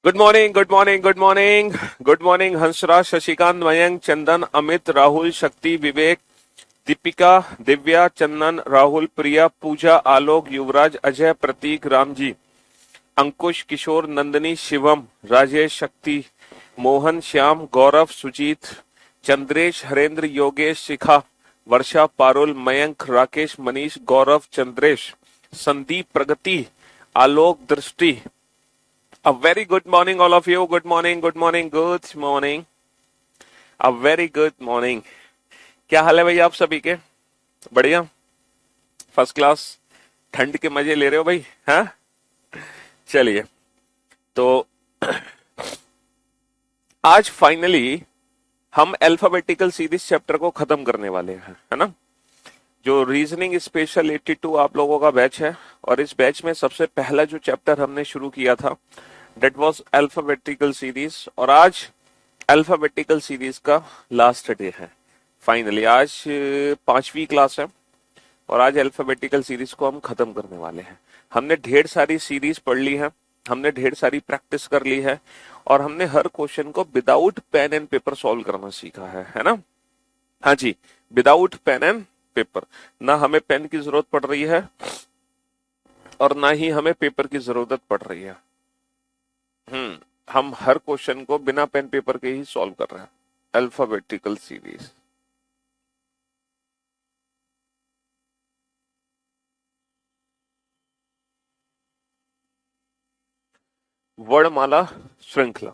Good morning, good morning, good morning, good morning. Hansraj, Shashikant, Mayank, Chandan, Amit, Rahul, Shakti, Vivek, Deepika, Divya, चंदन, राहुल, प्रिया, पूजा, आलोक, युवराज, अजय, प्रतीक, रामजी, अंकुश, किशोर, नंदनी, शिवम, राजेश, शक्ति, मोहन, श्याम, गौरव, सुजीत, चंद्रेश, हरेंद्र, योगेश, शिखा, वर्षा, पारुल, मयंक, राकेश, मनीष, गौरव, चंद्रेश, संदीप, प्रगति, आलोक, दृष्टि। A very good morning, all of you. Good morning, good morning, good morning. A very good morning. क्या हाल है भाई आप सभी के? बढ़िया, फर्स्ट क्लास। ठंड के मजे ले रहे हो भाई? हाँ, चलिए। तो आज फाइनली हम अल्फाबेटिकल सीरीज चैप्टर को खत्म करने वाले हैं, है ना? जो रीजनिंग स्पेशल 82 आप लोगों का बैच है, और इस बैच में सबसे पहला जो चैप्टर हमने शुरू किया था डेट वॉज अल्फाबेटिकल सीरीज, और आज अल्फाबेटिकल सीरीज का लास्ट डे है। फाइनली आज 5वीं क्लास है और आज अल्फाबेटिकल सीरीज को हम खत्म करने वाले हैं। हमने ढेर सारी सीरीज पढ़ ली है, हमने ढेर सारी प्रैक्टिस कर ली है, और हमने हर क्वेश्चन को without pen and paper solve करना सीखा है ना? हाँ जी, विदाउट पेन एंड पेपर। ना हमें पेन की जरूरत पड़ रही है और ना ही हमें पेपर की जरूरत पड़ रही है। हम हर क्वेश्चन को बिना पेन पेपर के ही सॉल्व कर रहे हैं। Alphabetical series. वर्णमाला श्रृंखला,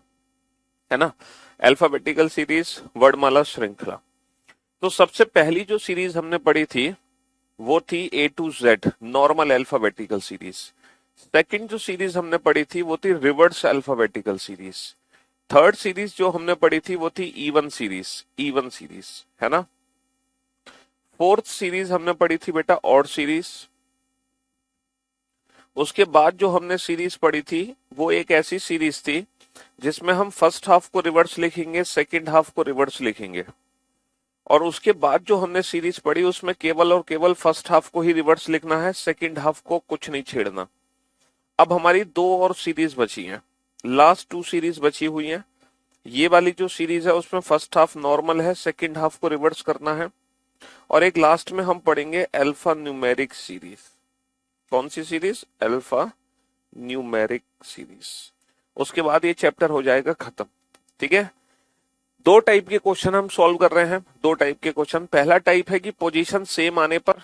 है ना? अल्फाबेटिकल सीरीज, वर्णमाला श्रृंखला। तो सबसे पहली जो सीरीज हमने पढ़ी थी वो थी A to Z, normal alphabetical series. Second जो सीरीज हमने पढ़ी थी वो थी reverse alphabetical series. Third series जो हमने पढ़ी थी वो थी इवन सीरीज, इवन सीरीज, है ना? फोर्थ सीरीज हमने पढ़ी थी बेटा ऑड सीरीज। उसके बाद जो हमने सीरीज पढ़ी थी वो एक ऐसी सीरीज थी जिसमें हम फर्स्ट हाफ को रिवर्स लिखेंगे, सेकंड हाफ को रिवर्स लिखेंगे। और उसके बाद जो हमने सीरीज पढ़ी उसमें केवल और केवल फर्स्ट हाफ को ही रिवर्स लिखना है, सेकंड हाफ को कुछ नहीं छेड़ना। अब हमारी दो और सीरीज बची हैं, लास्ट 2 सीरीज बची हुई हैं। ये वाली जो सीरीज है उसमें फर्स्ट हाफ नॉर्मल है, सेकंड हाफ को रिवर्स करना है। और एक लास्ट में हम पढ़ेंगे अल्फा न्यूमेरिक सीरीज। कौन सी सीरीज? Alpha numeric series. उसके बाद ये चैप्टर हो जाएगा खत्म। ठीक है, 2 टाइप के क्वेश्चन हम सॉल्व कर रहे हैं, 2 टाइप के क्वेश्चन। पहला टाइप है कि पोजीशन सेम आने पर,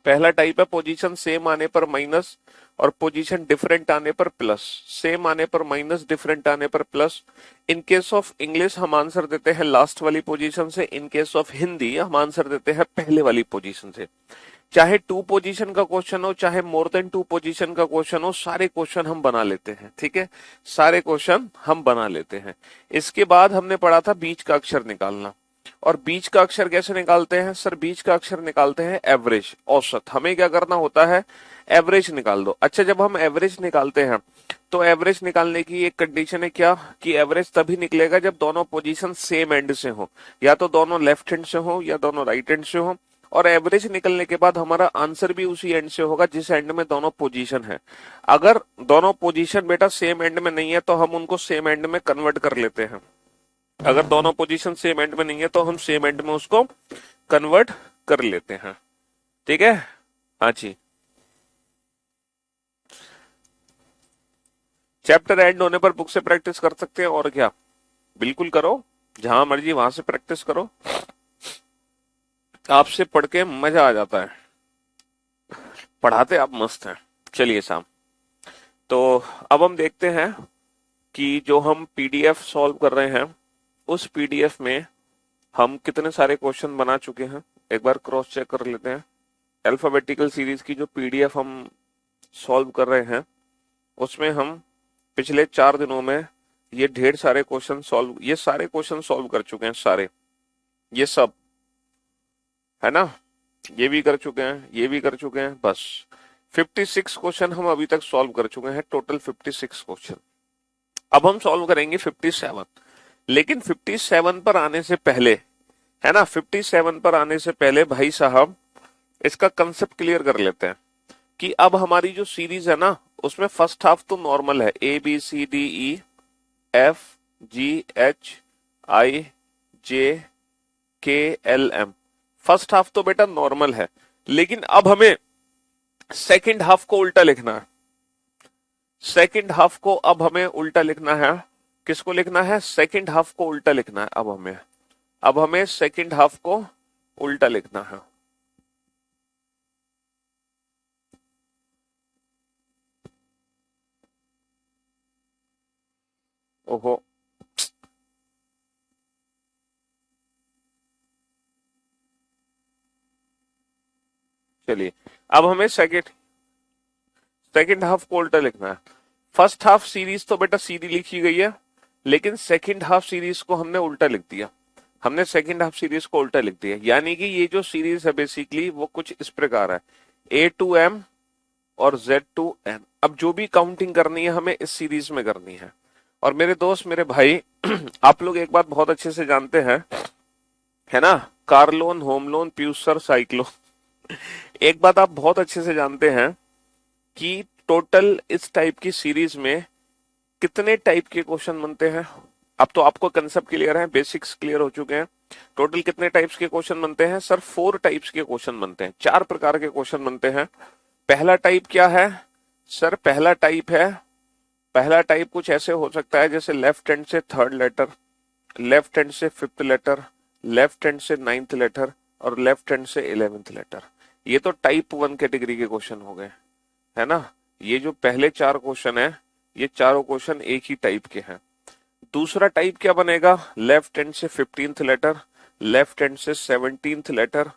पहला टाइप है पोजीशन सेम आने पर माइनस और पोजीशन डिफरेंट आने पर प्लस। सेम आने पर माइनस, डिफरेंट आने पर plus. In case of English हम आंसर देते हैं लास्ट वाली पोजीशन से, इन केस ऑफ हिंदी हम आंसर देते हैं पहले वाली पोजीशन से। चाहे 2 पोजीशन का क्वेश्चन हो, चाहे मोर देन 2 पोजीशन का क्वेश्चन हो, सारे क्वेश्चन हम बना लेते हैं। ठीक है, सारे क्वेश्चन हम बना लेते हैं। इसके बाद हमने पढ़ा था बीच का अक्षर निकालना। और बीच का अक्षर कैसे निकालते हैं सर? बीच का अक्षर निकालते हैं एवरेज, औसत। हमें क्या करना होता है? एवरेज निकाल दो। अच्छा, जब हम एवरेज निकालते हैं तो एवरेज निकालने की एक कंडीशन है क्या, कि एवरेज तभी निकलेगा जब दोनों पोजीशन सेम एंड से हो, या तो दोनों लेफ्ट हैंड से हो या दोनों राइट हैंड से हो। और एवरेज निकलने के बाद हमारा आंसर भी उसी एंड से होगा जिस एंड में दोनों पोजीशन है। अगर दोनों पोजीशन बेटा सेम एंड में नहीं है तो हम उनको सेम एंड में कन्वर्ट कर लेते हैं। अगर दोनों पोजीशन सेम एंड में नहीं है तो हम सेम एंड में उसको कन्वर्ट कर लेते हैं। ठीक है, हाँ जी। चैप्टर एंड होने पर बुक से प्रैक्टिस कर सकते हैं, और क्या, बिल्कुल करो, जहां मर्जी वहां से प्रैक्टिस करो। आपसे पढ़ के मजा आ जाता है, पढ़ाते आप मस्त हैं। चलिए साहब, तो अब हम देखते हैं कि जो हम पीडीएफ सॉल्व कर रहे हैं उस पीडीएफ में हम कितने सारे क्वेश्चन बना चुके हैं। एक बार क्रॉस चेक कर लेते हैं। अल्फाबेटिकल सीरीज की जो पीडीएफ हम सॉल्व कर रहे हैं उसमें हम पिछले 4 दिनों में ये ढेर सारे क्वेश्चन सॉल्व, ये सारे क्वेश्चन सॉल्व कर चुके हैं, सारे, ये सब, है ना? ये भी कर चुके हैं, ये भी कर चुके हैं। बस 56 क्वेश्चन हम अभी तक सॉल्व कर चुके हैं, टोटल 56 क्वेश्चन। अब हम सॉल्व करेंगे 57। लेकिन 57 पर आने से पहले, है ना, 57 पर आने से पहले भाई साहब इसका कंसेप्ट क्लियर कर लेते हैं कि अब हमारी जो सीरीज है ना उसमें फर्स्ट हाफ तो नॉर्मल है, A B C D E, F G H I J K L M. First half तो बेटा नॉर्मल है, लेकिन अब हमें सेकंड हाफ को उल्टा लिखना है। सेकंड हाफ को अब हमें उल्टा लिखना है। किसको लिखना है? सेकंड हाफ को उल्टा लिखना है अब हमें सेकंड हाफ को उल्टा लिखना है। ओहो, चलिए, अब हमें सेकंड सेकंड हाफ को उल्टा लिखना है। फर्स्ट हाफ सीरीज तो बेटा सीधी लिखी गई है, लेकिन सेकंड हाफ सीरीज को हमने उल्टा लिख दिया। हमने सेकंड हाफ सीरीज को उल्टा लिख दिया, यानी कि ये जो सीरीज है बेसिकली वो कुछ इस प्रकार है, ए टू एम और जेड टू एन। अब जो भी काउंटिंग करनी है हमें इस सीरीज में करनी है। और मेरे दोस्त, मेरे भाई, आप लोग एक बात बहुत अच्छे से जानते हैं, है ना? कार लोन, होम लोन, प्यूसर, साइक्लोन। एक बात आप बहुत अच्छे से जानते हैं कि टोटल इस टाइप की सीरीज में कितने टाइप के क्वेश्चन बनते हैं। अब तो आपको कंसेप्ट क्लियर है, बेसिक्स क्लियर हो चुके हैं। टोटल कितने टाइप्स के क्वेश्चन बनते हैं सर? 4 टाइप्स के क्वेश्चन बनते हैं, 4 प्रकार के क्वेश्चन बनते हैं। पहला टाइप क्या है सर? पहला टाइप कुछ ऐसे हो सकता है जैसे लेफ्ट हैंड से थर्ड लेटर, लेफ्ट हैंड से फिफ्थ लेटर, लेफ्ट हैंड से नाइन्थ लेटर और लेफ्ट हैंड से 11th लेटर। ये तो टाइप 1 कैटेगरी के क्वेश्चन हो गए, है ना? ये जो पहले 4 क्वेश्चन है, ये चारों क्वेश्चन एक ही टाइप के हैं। दूसरा टाइप क्या बनेगा? लेफ्ट हैंड से 15th लेटर, लेफ्ट हैंड से 17th लेटर,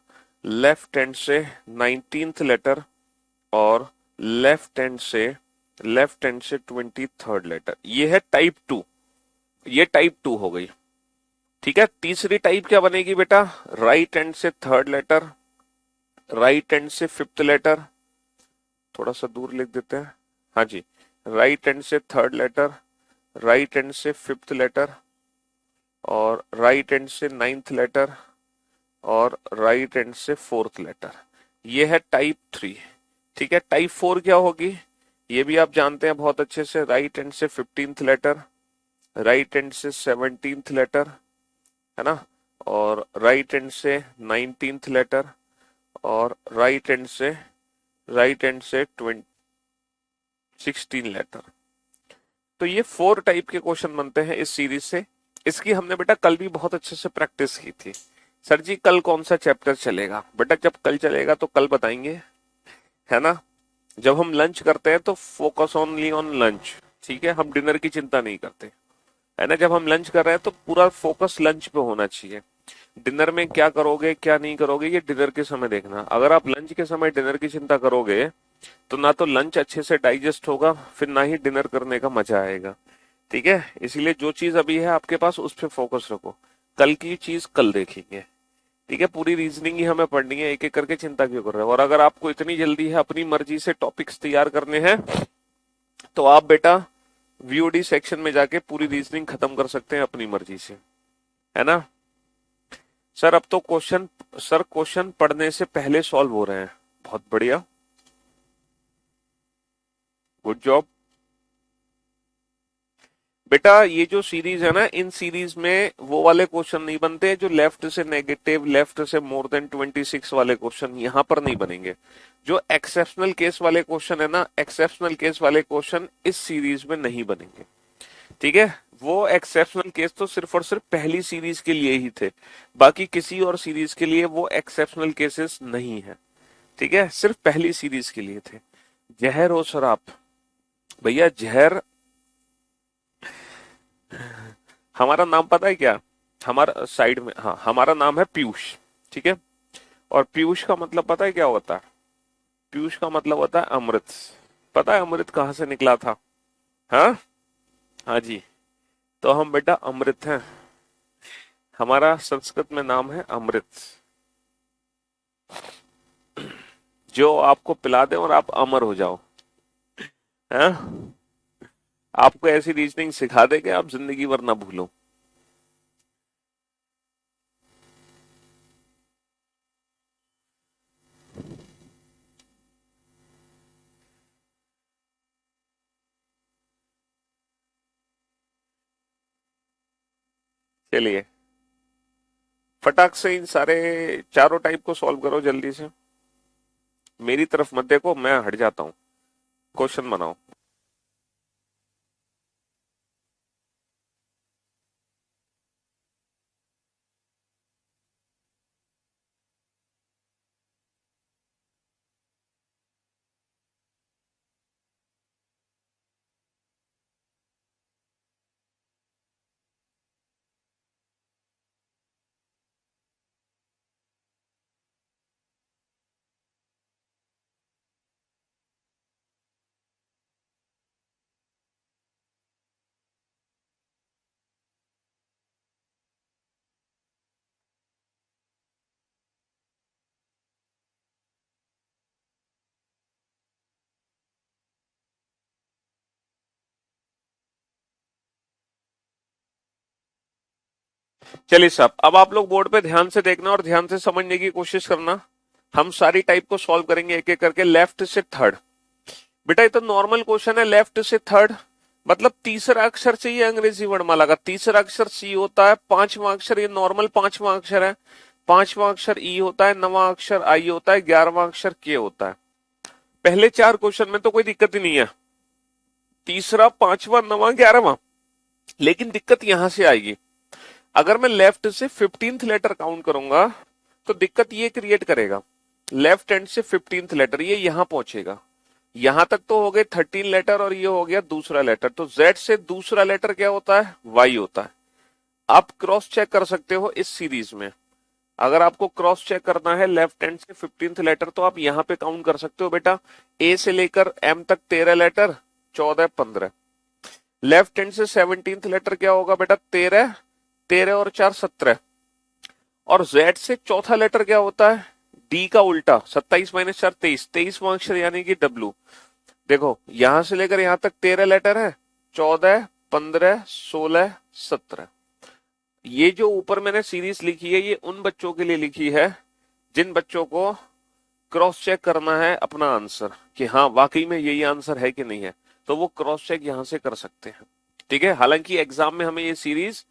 लेफ्ट हैंड से 19th लेटर और लेफ्ट हैंड से 23rd लेटर। ये है टाइप 2। ये टाइप 2 हो गई। ठीक है, तीसरी टाइप क्या बनेगी बेटा? राइट हैंड से थर्ड लेटर, राइट हैंड से फिफ्थ लेटर, थोड़ा सा दूर लिख देते हैं, हाँ जी, राइट हैंड से थर्ड लेटर, राइट हैंड से फिफ्थ लेटर और राइट हैंड से नाइन्थ लेटर और राइट हैंड से फोर्थ लेटर। ये है टाइप 3। ठीक है, टाइप 4 क्या होगी? ये भी आप जानते हैं बहुत अच्छे से, राइट हैंड से 15th लेटर, राइट हैंड से 17th लेटर, है ना, और राइट हैंड से 19th लेटर और राइट हैंड से 16 लेटर। तो ये 4 टाइप के क्वेश्चन बनते हैं इस सीरीज से। इसकी हमने बेटा कल भी बहुत अच्छे से प्रैक्टिस की थी। सर जी कल कौन सा चैप्टर चलेगा? बेटा जब कल चलेगा तो कल बताएंगे, है ना? जब हम लंच करते हैं तो फोकस ओनली ऑन लंच, ठीक है? हम डिनर की चिंता नहीं करते, है ना? जब हम लंच कर रहे हैं तो पूरा फोकस लंच पे होना चाहिए। डिनर में क्या करोगे क्या नहीं करोगे ये डिनर के समय देखना। अगर आप लंच के समय डिनर की चिंता करोगे तो ना तो लंच अच्छे से डाइजेस्ट होगा, फिर ना ही डिनर करने का मजा आएगा। ठीक है, इसीलिए जो चीज अभी है आपके पास उस पर फोकस रखो, कल की चीज कल देखेंगे। ठीक है, पूरी रीजनिंग ही हमें पढ़नी है, एक एक करके चिंता क्यों कर रहे हो? और अगर आपको इतनी जल्दी है अपनी मर्जी से टॉपिक्स तैयार करने हैं तो आप बेटा वीओडी सेक्शन में जाके पूरी रीजनिंग खत्म कर सकते हैं अपनी मर्जी से, है ना? सर अब तो क्वेश्चन पढ़ने से पहले सॉल्व हो रहे हैं। बहुत बढ़िया, गुड जॉब। बेटा ये जो सीरीज है ना, इन सीरीज में वो वाले क्वेश्चन नहीं बनते जो लेफ्ट से नेगेटिव, लेफ्ट से मोर देन 26 वाले क्वेश्चन यहां पर नहीं बनेंगे। जो एक्सेप्शनल केस वाले क्वेश्चन है ना, एक्सेप्शनल केस वाले क्वेश्चन इस सीरीज में नहीं बनेंगे। ठीक है, वो एक्सेप्शनल केस तो सिर्फ और सिर्फ पहली सीरीज के लिए ही थे, बाकी किसी और सीरीज के लिए वो एक्सेप्शनल केसेस नहीं है। ठीक है, सिर्फ पहली सीरीज के लिए थे। जहर हो शराब, भैया जहर हमारा नाम पता है क्या? हमारा साइड में, हाँ, हमारा नाम है पीयूष। ठीक है, और पीयूष का मतलब पता है क्या होता है? पीयूष का मतलब होता है अमृत। पता है अमृत कहाँ से निकला था? हाँ, हाँ जी, तो हम बेटा अमृत हैं। हमारा संस्कृत में नाम है अमृत, जो आपको पिला दे और आप अमर हो जाओ। हाँ, आपको ऐसी रीजनिंग सिखा दे कि आप जिंदगी भर ना भूलो। चलिए फटाक से इन सारे चारों टाइप को सॉल्व करो जल्दी से। मेरी तरफ मत देखो, मैं हट जाता हूँ। क्वेश्चन बनाओ। चलिए साहब, अब आप लोग बोर्ड पे ध्यान से देखना और ध्यान से समझने की कोशिश करना। हम सारी टाइप को सॉल्व करेंगे एक एक करके, लेफ्ट से थर्ड। बेटा ये तो नॉर्मल क्वेश्चन है, लेफ्ट से थर्ड मतलब तीसरा अक्षर चाहिए अंग्रेजी वर्णमाला का। तीसरा अक्षर सी होता है, पांचवा अक्षर ये नॉर्मल पांचवा अक्षर है, पांचवा अक्षर ई होता है, नवा अक्षर आई होता है, 11वां अक्षर के होता है। पहले चार क्वेश्चन में तो कोई दिक्कत ही नहीं है, तीसरा पांचवा नवा 11वां। लेकिन दिक्कत यहां से आएगी, अगर मैं लेफ्ट से 15th लेटर काउंट करूंगा तो दिक्कत ये क्रिएट करेगा। लेफ्ट हैंड से 15th लेटर ये यहां पहुंचेगा, यहां तक तो हो गए 13 लेटर और ये हो गया दूसरा लेटर। तो जेड से दूसरा लेटर क्या होता है? वाई होता है। आप क्रॉस चेक कर सकते हो इस सीरीज में। अगर आपको क्रॉस चेक करना है लेफ्ट हैंड से 15th लेटर तो आप यहां पे काउंट कर सकते हो बेटा। ए से लेकर एम तक 13 लेटर, 14 15। लेफ्ट हैंड से 17th लेटर क्या होगा बेटा? 13, 13 और 4 17। और जेड से चौथा लेटर क्या होता है? डी का उल्टा, 27 माइनस 4 23, 23वां अक्षर यानी कि डब्ल्यू। देखो यहां से लेकर यहां तक 13 लेटर है, 14 15 16 17। ये जो ऊपर मैंने सीरीज लिखी है ये उन बच्चों के लिए लिखी है जिन बच्चों को क्रॉस चेक करना है अपना आंसर कि हाँ वाकई में यही आंसर है कि नहीं है, तो वो क्रॉस चेक यहां से कर सकते हैं। ठीक है, हालांकि एग्जाम में हमें ये सीरीज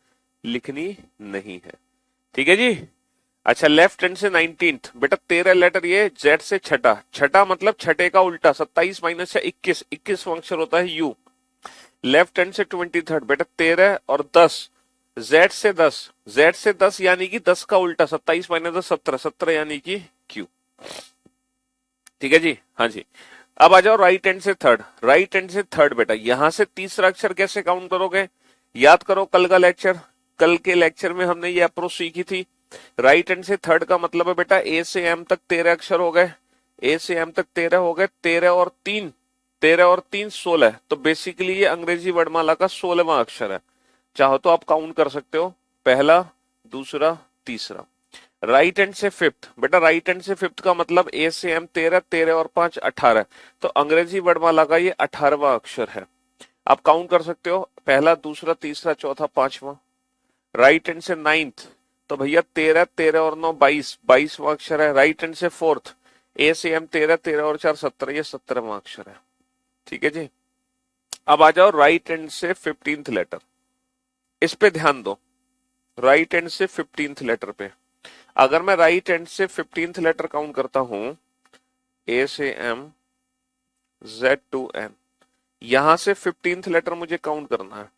लिखनी नहीं है। ठीक है जी। अच्छा, लेफ्ट हैंड से 19th बेटा 13 लेटर ये, जेड से छठा, छठा मतलब छठे का उल्टा, 27 माइनस 21, 21वां अक्षर होता है यू। लेफ्ट हैंड से 23rd बेटा 13 और 10, जेड से 10, जेड से 10 यानी कि 10 का उल्टा, 27 माइनस 10 17, 17 यानी कि क्यू। ठीक है जी, हाँ जी। अब आ जाओ राइट हैंड से थर्ड। राइट हैंड से थर्ड बेटा यहां से तीसरा अक्षर कैसे काउंट करोगे? याद करो कल का लेक्चर, कल के लेक्चर में हमने ये अप्रोच सीखी थी। राइट हैंड से थर्ड का मतलब है बेटा ए से एम तक 13 अक्षर हो गए, ए से एम तक 13 हो गए, 13 और 3, 13 और 3 16। तो बेसिकली ये अंग्रेजी वर्णमाला का 16वां अक्षर है। चाहो तो आप काउंट कर सकते हो, पहला दूसरा तीसरा। राइट हैंड से फिफ्थ बेटा, राइट हैंड से फिफ्थ का मतलब ए से एम 13, 13 और 5 18। तो अंग्रेजी वर्णमाला का ये 18वां अक्षर है। आप काउंट कर सकते हो, पहला दूसरा तीसरा चौथा पांचवा। राइट हैंड से नाइन्थ तो भैया 13, 13 और 9 22, 22वां अक्षर है। राइट हैंड से फोर्थ ए से एम 13, 13 और 4 17, ये 17वां अक्षर है। ठीक है जी। अब आ जाओ राइट हैंड से 15th लेटर, इस पे ध्यान दो। राइट हैंड से 15th लेटर पे अगर मैं राइट हैंड से 15th लेटर काउंट करता हूं, ए से एम, जेड टू एन, यहां से 15th लेटर मुझे काउंट करना है।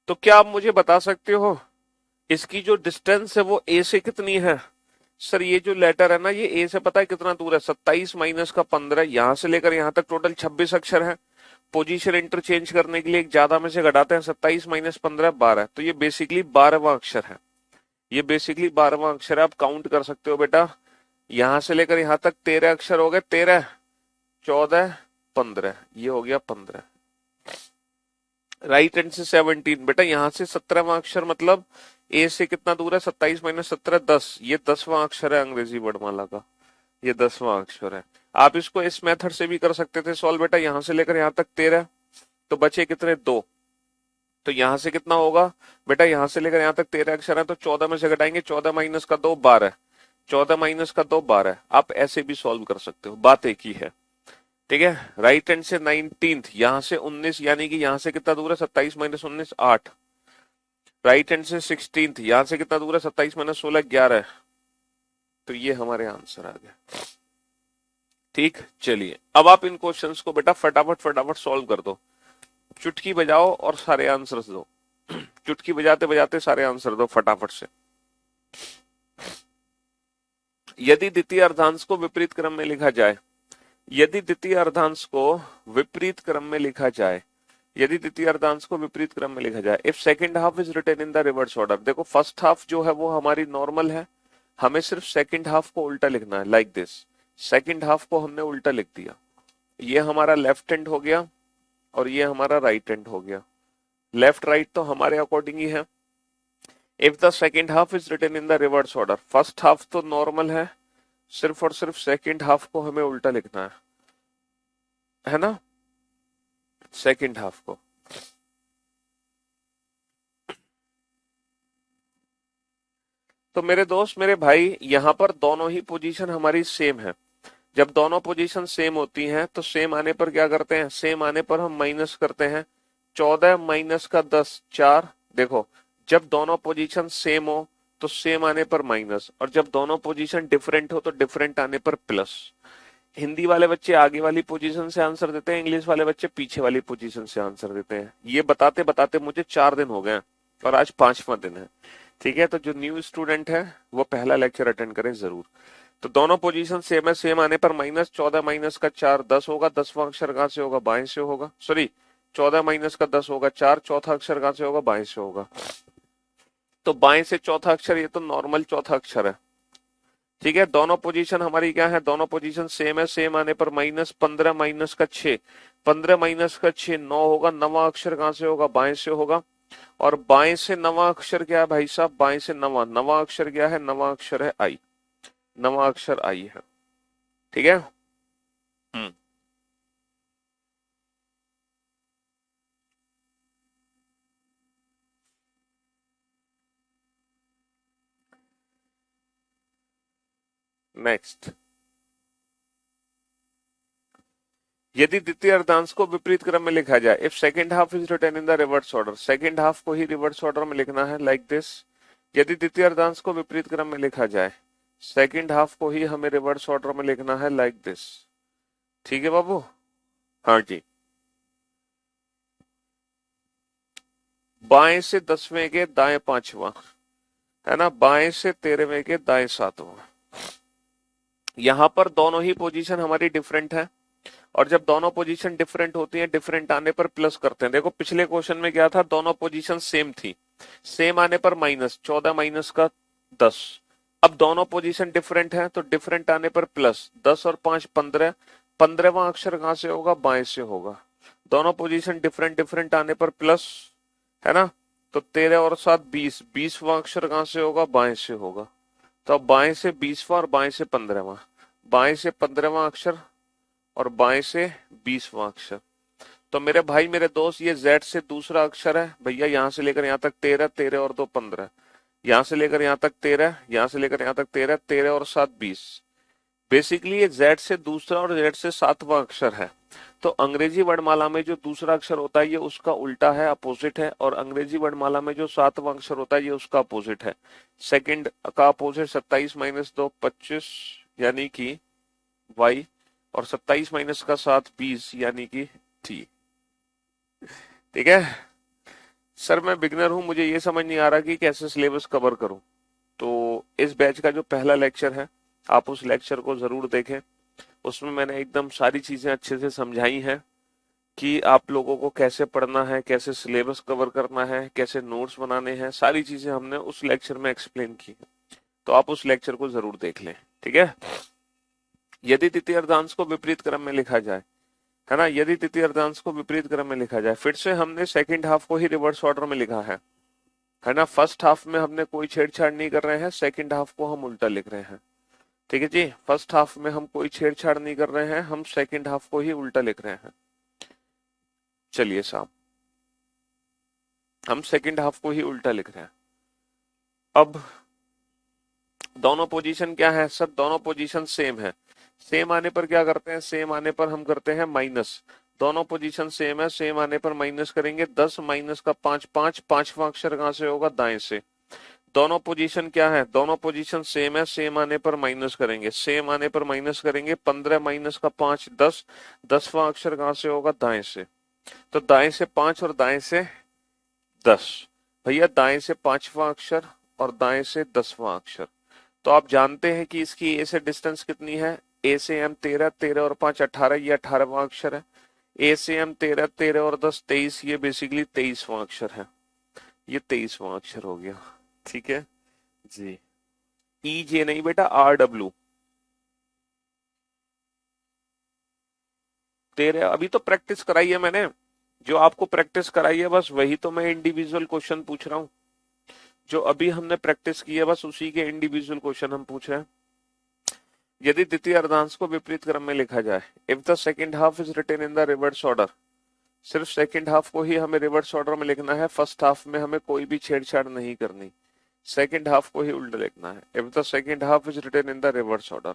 तो क्या आप मुझे बता सकते हो इसकी जो डिस्टेंस है वो ए से कितनी है? सर ये जो लेटर है ना ये ए से पता है कितना दूर है? 27 माइनस का 15, यहां से लेकर यहां तक टोटल 26 अक्षर है। पोजीशन इंटरचेंज करने के लिए एक ज्यादा में से घटाते हैं, 27 माइनस 15 12। तो ये बेसिकली 12वां अक्षर है। ये बेसिकली 12वां अक्षर है। आप काउंट कर सकते हो बेटा, यहां से लेकर यहां तक 13 अक्षर हो गए, 13 14 15, ये हो गया 15। राइट हैंड से 17 बेटा यहां से 17वां अक्षर मतलब ए से कितना दूर है? 27 माइनस 17 10, ये 10वां अक्षर है अंग्रेजी वर्णमाला का, ये 10वां अक्षर है। आप इसको इस मेथड से भी कर सकते थे सॉल्व बेटा, यहां से लेकर यहां तक 13, तो बचे कितने? 2। तो यहां से कितना होगा बेटा? यहां से लेकर यहां तक 13 अक्षर है तो 14 में से घटाएंगे, 14 माइनस का 2 12, 14 माइनस का 2 12। आप ऐसे भी सॉल्व कर सकते हो, बात एक ही है। ठीक है। राइट हैंड से 19th, यहां से 19 यानी कि यहां से कितना दूर है? 27 माइनस 19 8। राइट हैंड से 16th, यहां से कितना दूर है? 27 माइनस 16 11। तो ये हमारे आंसर आ गया। ठीक, चलिए अब आप इन क्वेश्चंस को बेटा फटाफट फटाफट सॉल्व कर दो। चुटकी बजाओ और सारे आंसर्स दो। चुटकी बजाते बजाते सारे आंसर दो फटाफट से। यदि द्वितीय अर्धांश को विपरीत क्रम में लिखा जाए, यदि द्वितीय अर्धांश को विपरीत क्रम में लिखा जाए, यदि द्वितीय अर्धांश को विपरीत क्रम में लिखा जाए, if second half is written in the reverse order. देखो फर्स्ट हाफ जो है वो हमारी नॉर्मल है, हमें सिर्फ सेकंड हाफ को उल्टा लिखना है, लाइक दिस। सेकंड हाफ को हमने उल्टा लिख दिया, ये हमारा लेफ्ट हैंड हो गया और ये हमारा राइट हैंड हो गया। लेफ्ट राइट तो हमारे अकॉर्डिंग ही है। If the second half is written in the reverse order, first half तो नॉर्मल है, सिर्फ और सिर्फ सेकंड हाफ को हमें उल्टा लिखना है ना, सेकंड हाफ को। तो मेरे दोस्त मेरे भाई यहां पर दोनों ही पोजीशन हमारी सेम है। जब दोनों पोजीशन सेम होती हैं तो सेम आने पर क्या करते हैं? सेम आने पर हम माइनस करते हैं। 14 माइनस का 10 4। देखो जब दोनों पोजीशन सेम हो तो सेम आने पर माइनस, और जब दोनों पोजीशन डिफरेंट हो तो डिफरेंट आने पर प्लस। हिंदी वाले बच्चे आगे वाली पोजीशन से आंसर देते हैं, इंग्लिश वाले बच्चे पीछे वाली पोजीशन से आंसर देते हैं। ये बताते बताते मुझे 4 दिन हो गए और आज 5वां दिन है। ठीक है, तो जो न्यू स्टूडेंट है वो पहला लेक्चर अटेंड करें जरूर। तो दोनों पोजीशन सेम है, सेम आने पर माइनस। 14 माइनस का 4 10 होगा, 10वां अक्षर कहां से होगा? बाएं से होगा। सॉरी, 14 माइनस का 10 होगा 4, चौथा अक्षर कहां से होगा? बाएं से होगा। तो बाएं से चौथा अक्षर, ये तो नॉर्मल चौथा अक्षर है। ठीक है, दोनों पोजीशन हमारी क्या है? दोनों पोजीशन सेम है, सेम आने पर माइनस। 15 माइनस का 6, 15 माइनस का 6 9 होगा। 9वां अक्षर कहां से होगा? बाएं से होगा। और बाएं से 9वां अक्षर क्या है भाई साहब? बाएं से 9वां अक्षर क्या है? 9वां अक्षर है आई। 9वां अक्षर आई है। ठीक है। हम्म। नेक्स्ट, यदि द्वितीय अर्धांश को विपरीत क्रम में लिखा जाए, if second half is written in the reverse order, second half को ही रिवर्स ऑर्डर में लिखना है, लाइक दिस। यदि द्वितीय अर्धांश को विपरीत क्रम में लिखा जाए, सेकंड हाफ को ही हमें रिवर्स ऑर्डर में लिखना है, लाइक दिस। ठीक है बाबू? हाँ जी। बाएं से 10वें के दाएं 5वां, है ना, बाएं से 13वें के दाएं 7वां। यहां पर दोनों ही पोजीशन हमारी डिफरेंट है, और जब दोनों पोजीशन डिफरेंट होती हैं, डिफरेंट आने पर प्लस करते हैं। देखो पिछले क्वेश्चन में क्या था? दोनों पोजीशन सेम थी, सेम आने पर माइनस। 14 माइनस का 10। अब दोनों पोजीशन डिफरेंट है तो डिफरेंट आने पर प्लस। 10 और 5 15। 15वां अक्षर कहां से होगा? बाएं से होगा। दोनों पोजीशन डिफरेंट डिफरेंट आने पर प्लस, है ना। तो 13 और 7 20। 20वां अक्षर कहां से होगा? बाएं से होगा। तो अब बाएं से 20वां और बाएं से 15वां। बाएं से 15वां अक्षर और बाएं से 20वां अक्षर। तो मेरे भाई मेरे दोस्त ये Z से दूसरा अक्षर है भैया, यहां से लेकर यहां तक 13, 13 और 2 15, यहां से लेकर यहां तक 13, यहां से लेकर यहां तक 13, 13 और 7 20। बेसिकली ये Z से दूसरा और Z से 7वां अक्षर है। तो अंग्रेजी वर्णमाला में जो दूसरा अक्षर होता है ये उसका उल्टा है, अपोजिट है, और अंग्रेजी वर्णमाला में जो 7वां अक्षर होता है ये उसका अपोजिट है। सेकंड का अपोजिट 27 माइनस 2 25 यानी कि Y, और 27 माइनस का 7 20 यानी कि T। ठीक है सर, मैं बिगनर हूं, मुझे ये समझ नहीं आ रहा कि कैसे सिलेबस कवर करूं। तो इस बैच का जो पहला लेक्चर है आप उस लेक्चर को जरूर देखें। उसमें मैंने एकदम सारी चीजें अच्छे से समझाई हैं कि आप लोगों को कैसे पढ़ना है, कैसे सिलेबस कवर करना है, कैसे नोट्स बनाने हैं, सारी चीजें हमने उस लेक्चर में एक्सप्लेन की। तो आप उस लेक्चर को जरूर देख लें। ठीक है। यदि द्वितीय अर्धांश को विपरीत क्रम में लिखा जाए, है ना, यदि द्वितीय अर्धांश को विपरीत क्रम में लिखा जाए, फिर से हमने सेकंड हाफ को ही रिवर्स ऑर्डर में लिखा है ना। फर्स्ट हाफ में हमने कोई छेड़छाड़ नहीं कर रहे हैं, सेकंड हाफ को हम उल्टा लिख रहे हैं। ठीक है जी, फर्स्ट हाफ में हम कोई छेड़छाड़ नहीं कर रहे हैं, हम सेकंड हाफ को ही उल्टा लिख रहे हैं। चलिए साहब, हम सेकंड हाफ को ही उल्टा लिख रहे हैं। अब दोनों पोजीशन क्या है सर? दोनों पोजीशन सेम है। सेम आने पर क्या करते हैं? सेम आने पर हम करते हैं माइनस। दोनों पोजीशन सेम है, सेम आने पर माइनस करेंगे, 10 माइनस का 5 5, पांचवा अक्षर कहां से होगा, दाएं से। दोनों पोजीशन क्या है, दोनों पोजीशन सेम है, सेम आने पर माइनस करेंगे, सेम आने पर माइनस करेंगे, 15 माइनस का 5 10, 10वां अक्षर कहां से होगा, दाएं से। तो दाएं से 5 और दाएं से 10। भैया दाएं से 5वां अक्षर और दाएं से 10वां अक्षर। तो आप जानते हैं कि इसकी ए से डिस्टेंस कितनी है, ए से एम 13, 13 और 5 18, ये 18वां अक्षर है। ए से एम 13, 13 और 10 23, ये बेसिकली 23वां अक्षर है। ये 23वां अक्षर हो गया, ठीक है जी। ई जे नहीं बेटा, आर डब्ल्यू। तेरे अभी तो प्रैक्टिस कराई है मैंने, जो आपको प्रैक्टिस कराई है बस वही तो मैं इंडिविजुअल क्वेश्चन पूछ रहा हूँ। जो अभी हमने प्रैक्टिस की है बस उसी के इंडिविजुअल क्वेश्चन हम पूछ रहे हैं। यदि द्वितीय अर्धांश को विपरीत क्रम में लिखा जाए, if the second half is written in the reverse order, सिर्फ सेकेंड हाफ को ही हमें रिवर्स ऑर्डर में लिखना है, फर्स्ट हाफ में हमें कोई भी छेड़छाड़ नहीं करनी, सेकेंड हाफ को ही उल्टा लिखना है। If the second half is written in the reverse order,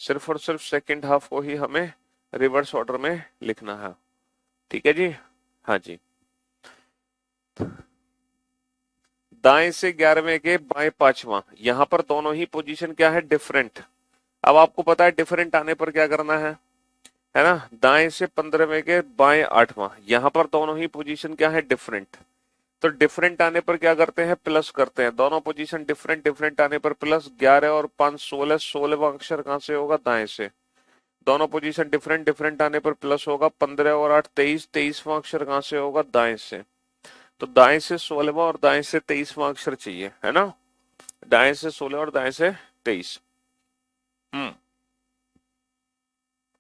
सिर्फ और सिर्फ सेकेंड हाफ को ही हमें रिवर्स ऑर्डर में लिखना है, ठीक है जी। हाँ जी। दाएं से 11वें के बाएं 5वां, यहां पर दोनों ही पोजीशन क्या है, डिफरेंट। अब आपको पता है डिफरेंट आने पर क्या करना है ना। दाएं से 15वें के बाएं 8वां, यहां पर दोनों ही पोजीशन क्या है, डिफरेंट। तो डिफरेंट आने पर क्या करते हैं, प्लस करते हैं। दोनों पोजीशन डिफरेंट, डिफरेंट आने पर प्लस, 11 और 5 16, 16वां अक्षर कहां से होगा, दाएं से। दोनों पोजीशन डिफरेंट, डिफरेंट आने पर प्लस होगा, 15 और 8 23, 23वां अक्षर कहां से होगा, दाएं से। तो दाएं से 16वां और दाएं से 23वां अक्षर चाहिए, है ना। दाएं से 16 और दाएं से 23।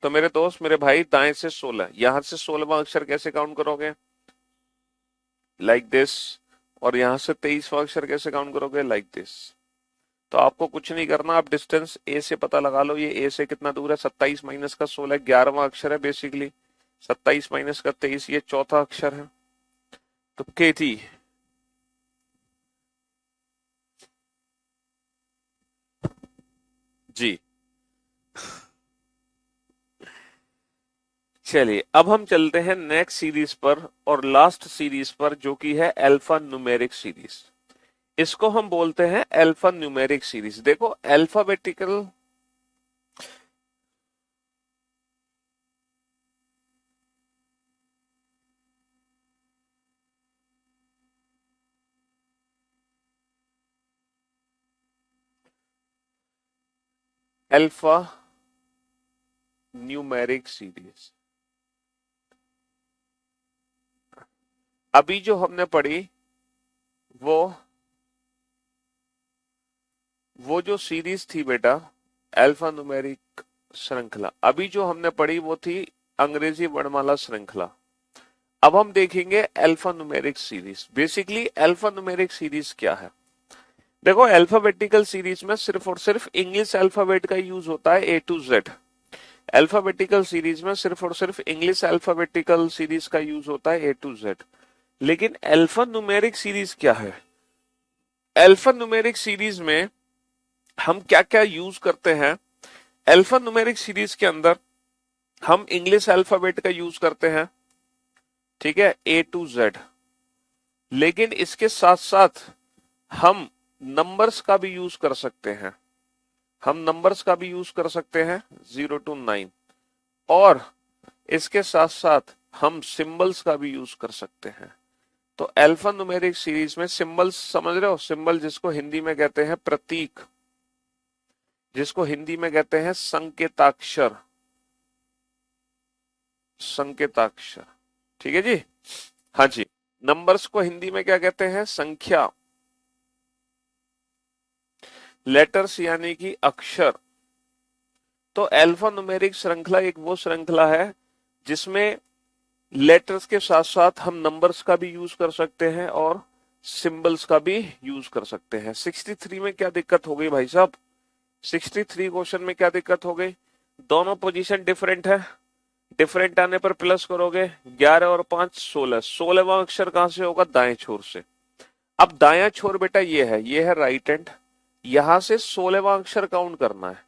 तो मेरे दोस्त, मेरे भाई, दाएं से 16, यहां से 16वां अक्षर कैसे काउंट करोगे, लाइक दिस। और यहां से 23वां अक्षर कैसे काउंट करोगे, लाइक दिस। तो आपको कुछ नहीं करना, आप डिस्टेंस ए से पता लगा लो। ये ए से कितना दूर है, 27 माइनस का 16, 11वां अक्षर है बेसिकली। 27 माइनस का 23, ये चौथा अक्षर है। तो के थी। जी चलिए, अब हम चलते हैं नेक्स्ट सीरीज पर और लास्ट सीरीज पर, जो कि है अल्फा न्यूमेरिक सीरीज। इसको हम बोलते हैं अल्फा न्यूमेरिक सीरीज। देखो अल्फाबेटिकल अल्फा न्यूमेरिक सीरीज अभी जो हमने पढ़ी, वो वो जो सीरीज थी बेटा, अल्फा न्यूमेरिक श्रृंखला, अभी जो हमने पढ़ी वो थी अंग्रेजी वर्णमाला श्रृंखला। अब हम देखेंगे alpha numeric series. Basically alpha numeric series क्या है, देखो अल्फाबेटिकल सीरीज में सिर्फ और सिर्फ इंग्लिश अल्फाबेट का यूज होता है, ए टू जेड। अल्फाबेटिकल सीरीज में सिर्फ और सिर्फ इंग्लिश अल्फाबेटिकल सीरीज का यूज होता है, ए टू जेड। लेकिन अल्फा न्यूमेरिक सीरीज क्या है, अल्फा न्यूमेरिक सीरीज में हम क्या क्या यूज करते हैं। अल्फा न्यूमेरिक सीरीज के अंदर हम इंग्लिश अल्फाबेट का यूज करते हैं, ठीक है, ए टू जेड। लेकिन इसके साथ साथ हम नंबर्स का भी यूज कर सकते हैं, हम नंबर्स का भी यूज कर सकते हैं 0 to 9। और इसके साथ साथ हम सिंबल्स का भी यूज कर सकते हैं। तो अल्फा न्यूमेरिक सीरीज में सिंबल्स समझ रहे हो, सिंबल जिसको हिंदी में कहते हैं प्रतीक, जिसको हिंदी में कहते हैं संकेताक्षर, संकेताक्षर, ठीक है जी। हाँ जी। नंबर्स को हिंदी में क्या कहते हैं, संख्या। लेटर्स यानी कि अक्षर। तो अल्फा न्यूमेरिक श्रृंखला एक वो श्रृंखला है जिसमें लेटर्स के साथ साथ हम नंबर्स का भी यूज कर सकते हैं और सिंबल्स का भी यूज कर सकते हैं। 63 में क्या दिक्कत हो गई भाई साहब, 63 क्वेश्चन में क्या दिक्कत हो गई, दोनों पोजीशन डिफरेंट है, डिफरेंट आने पर प्लस करोगे, 11 और 5 16, 16वां अक्षर कहां से होगा, दाएं छोर से। अब दायां छोर बेटा ये है राइट हैंड, यहां से 16वां अक्षर काउंट करना है।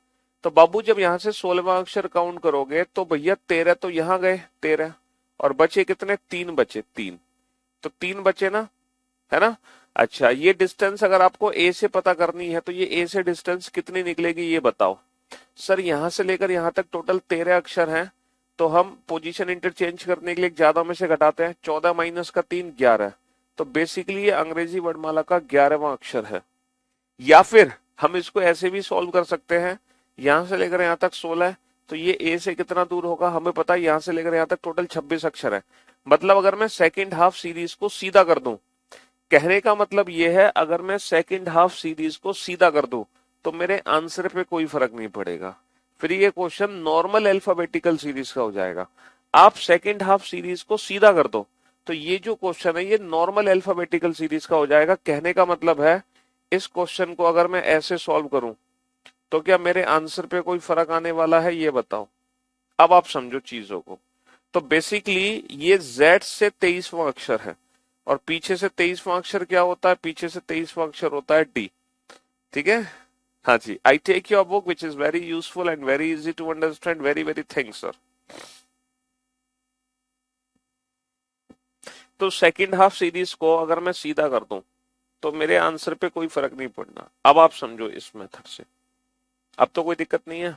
तो बाबू जब यहां से 16वां अक्षर काउंट करोगे तो भैया 13 तो यहां गए 13, और बचे कितने, 3 बचे, 3। तो 3 बचे ना, है ना। अच्छा, ये डिस्टेंस अगर आपको ए से पता करनी है तो ये ए से डिस्टेंस कितनी निकलेगी ये बताओ। सर यहां से लेकर यहां तक टोटल 13 अक्षर हैं, तो हम पोजीशन इंटरचेंज करने के लिए ज्यादा में से घटाते हैं, 14 माइनस का 3 11। तो बेसिकली ये अंग्रेजी वर्णमाला का 11वां अक्षर है। या फिर हम इसको ऐसे भी सॉल्व कर सकते हैं, यहां से लेकर यहां तक 16 है, तो ये ए से कितना दूर होगा हमें पता है, यहां से लेकर यहां तक टोटल 26 अक्षर है। मतलब अगर मैं सेकेंड हाफ सीरीज को सीधा कर दूं, कहने का मतलब ये है अगर मैं सेकेंड हाफ सीरीज को सीधा कर दूं तो मेरे आंसर पे कोई फर्क नहीं पड़ेगा, फिर ये क्वेश्चन नॉर्मल अल्फाबेटिकल सीरीज का हो जाएगा। आप सेकेंड हाफ सीरीज को सीधा कर दो तो ये जो क्वेश्चन है ये नॉर्मल अल्फाबेटिकल सीरीज का हो जाएगा। कहने का मतलब है इस क्वेश्चन को अगर मैं ऐसे सॉल्व करूं तो क्या मेरे आंसर पे कोई फर्क आने वाला है ये बताओ। अब आप समझो चीजों को। तो बेसिकली ये Z से 23वां अक्षर है और पीछे से 23वां अक्षर क्या होता है, पीछे से 23वां अक्षर होता है D। ठीक है, हाँ जी। I take your book which is very useful and very easy to understand, very very thanks sir. तो सेकंड हाफ सीरीज को अगर मैं सीधा कर दूं तो मेरे आंसर पे कोई फर्क नहीं पड़ना। अब आप समझो इस मेथड से, अब तो कोई दिक्कत नहीं है।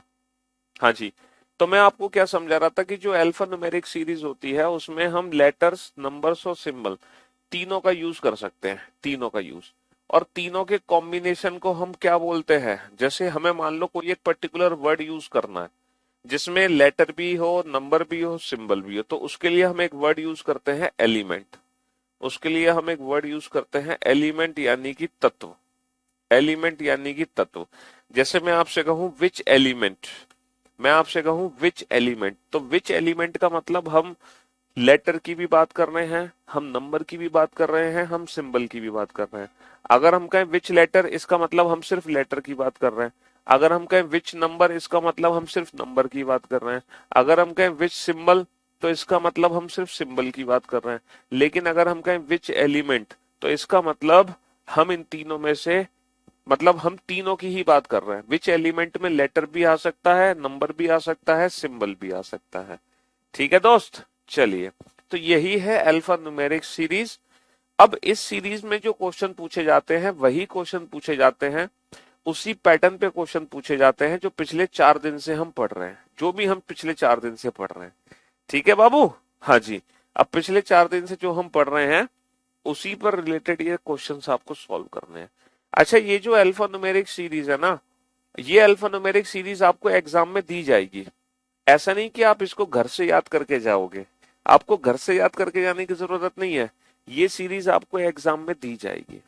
हाँ जी, तो मैं आपको क्या समझा रहा था कि जो अल्फा न्यूमेरिक सीरीज होती है उसमें हम लेटर्स, नंबर्स और सिंबल तीनों का यूज कर सकते हैं, तीनों का यूज। और तीनों के कॉम्बिनेशन को हम क्या बोलते हैं, जैसे हमें मान लो कोई एक पर्टिकुलर वर्ड यूज करना है जिसमें लेटर भी हो, नंबर भी हो, सिंबल भी हो, तो उसके लिए हम एक वर्ड यूज करते हैं एलिमेंट। उसके लिए हम एक वर्ड यूज करते हैं एलिमेंट यानी कि तत्व। एलिमेंट यानी कि तत्व। जैसे मैं आपसे कहूं विच एलिमेंट, मैं आपसे कहूं विच एलिमेंट, तो विच एलिमेंट का मतलब हम लेटर की भी बात कर रहे हैं, हम नंबर की भी बात कर रहे हैं, हम सिंबल की भी बात कर रहे हैं। अगर हम कहें विच लेटर, इसका मतलब हम सिर्फ लेटर की बात कर रहे हैं। अगर हम कहें विच नंबर, इसका मतलब हम सिर्फ नंबर की बात कर रहे हैं। अगर हम कहें विच सिंबल, तो इसका मतलब हम सिर्फ सिंबल की बात कर रहे हैं। लेकिन अगर हम कहें विच एलिमेंट, तो इसका मतलब हम इन तीनों में से, मतलब हम तीनों की ही बात कर रहे हैं। विच एलिमेंट में लेटर भी आ सकता है, नंबर भी आ सकता है, सिंबल भी आ सकता है। ठीक है दोस्त, चलिए। तो यही है अल्फा न्यूमेरिक सीरीज। अब इस सीरीज में जो क्वेश्चन पूछे जाते हैं वही क्वेश्चन पूछे जाते हैं, उसी पैटर्न पे क्वेश्चन पूछे जाते हैं जो पिछले 4 दिन से हम पढ़ रहे हैं, जो भी हम पिछले 4 दिन से पढ़ रहे हैं। ठीक है बाबू, हाँ जी। अब पिछले 4 दिन से जो हम पढ़ रहे हैं उसी पर रिलेटेड ये क्वेश्चंस आपको सॉल्व करने हैं। अच्छा, ये जो अल्फा न्यूमेरिक सीरीज है ना, ये अल्फा न्यूमेरिक सीरीज आपको एग्जाम में दी जाएगी। ऐसा नहीं कि आप इसको घर से याद करके जाओगे, आपको घर से याद करके जाने की जरूरत नहीं है, ये सीरीज आपको एग्जाम में दी जाएगी।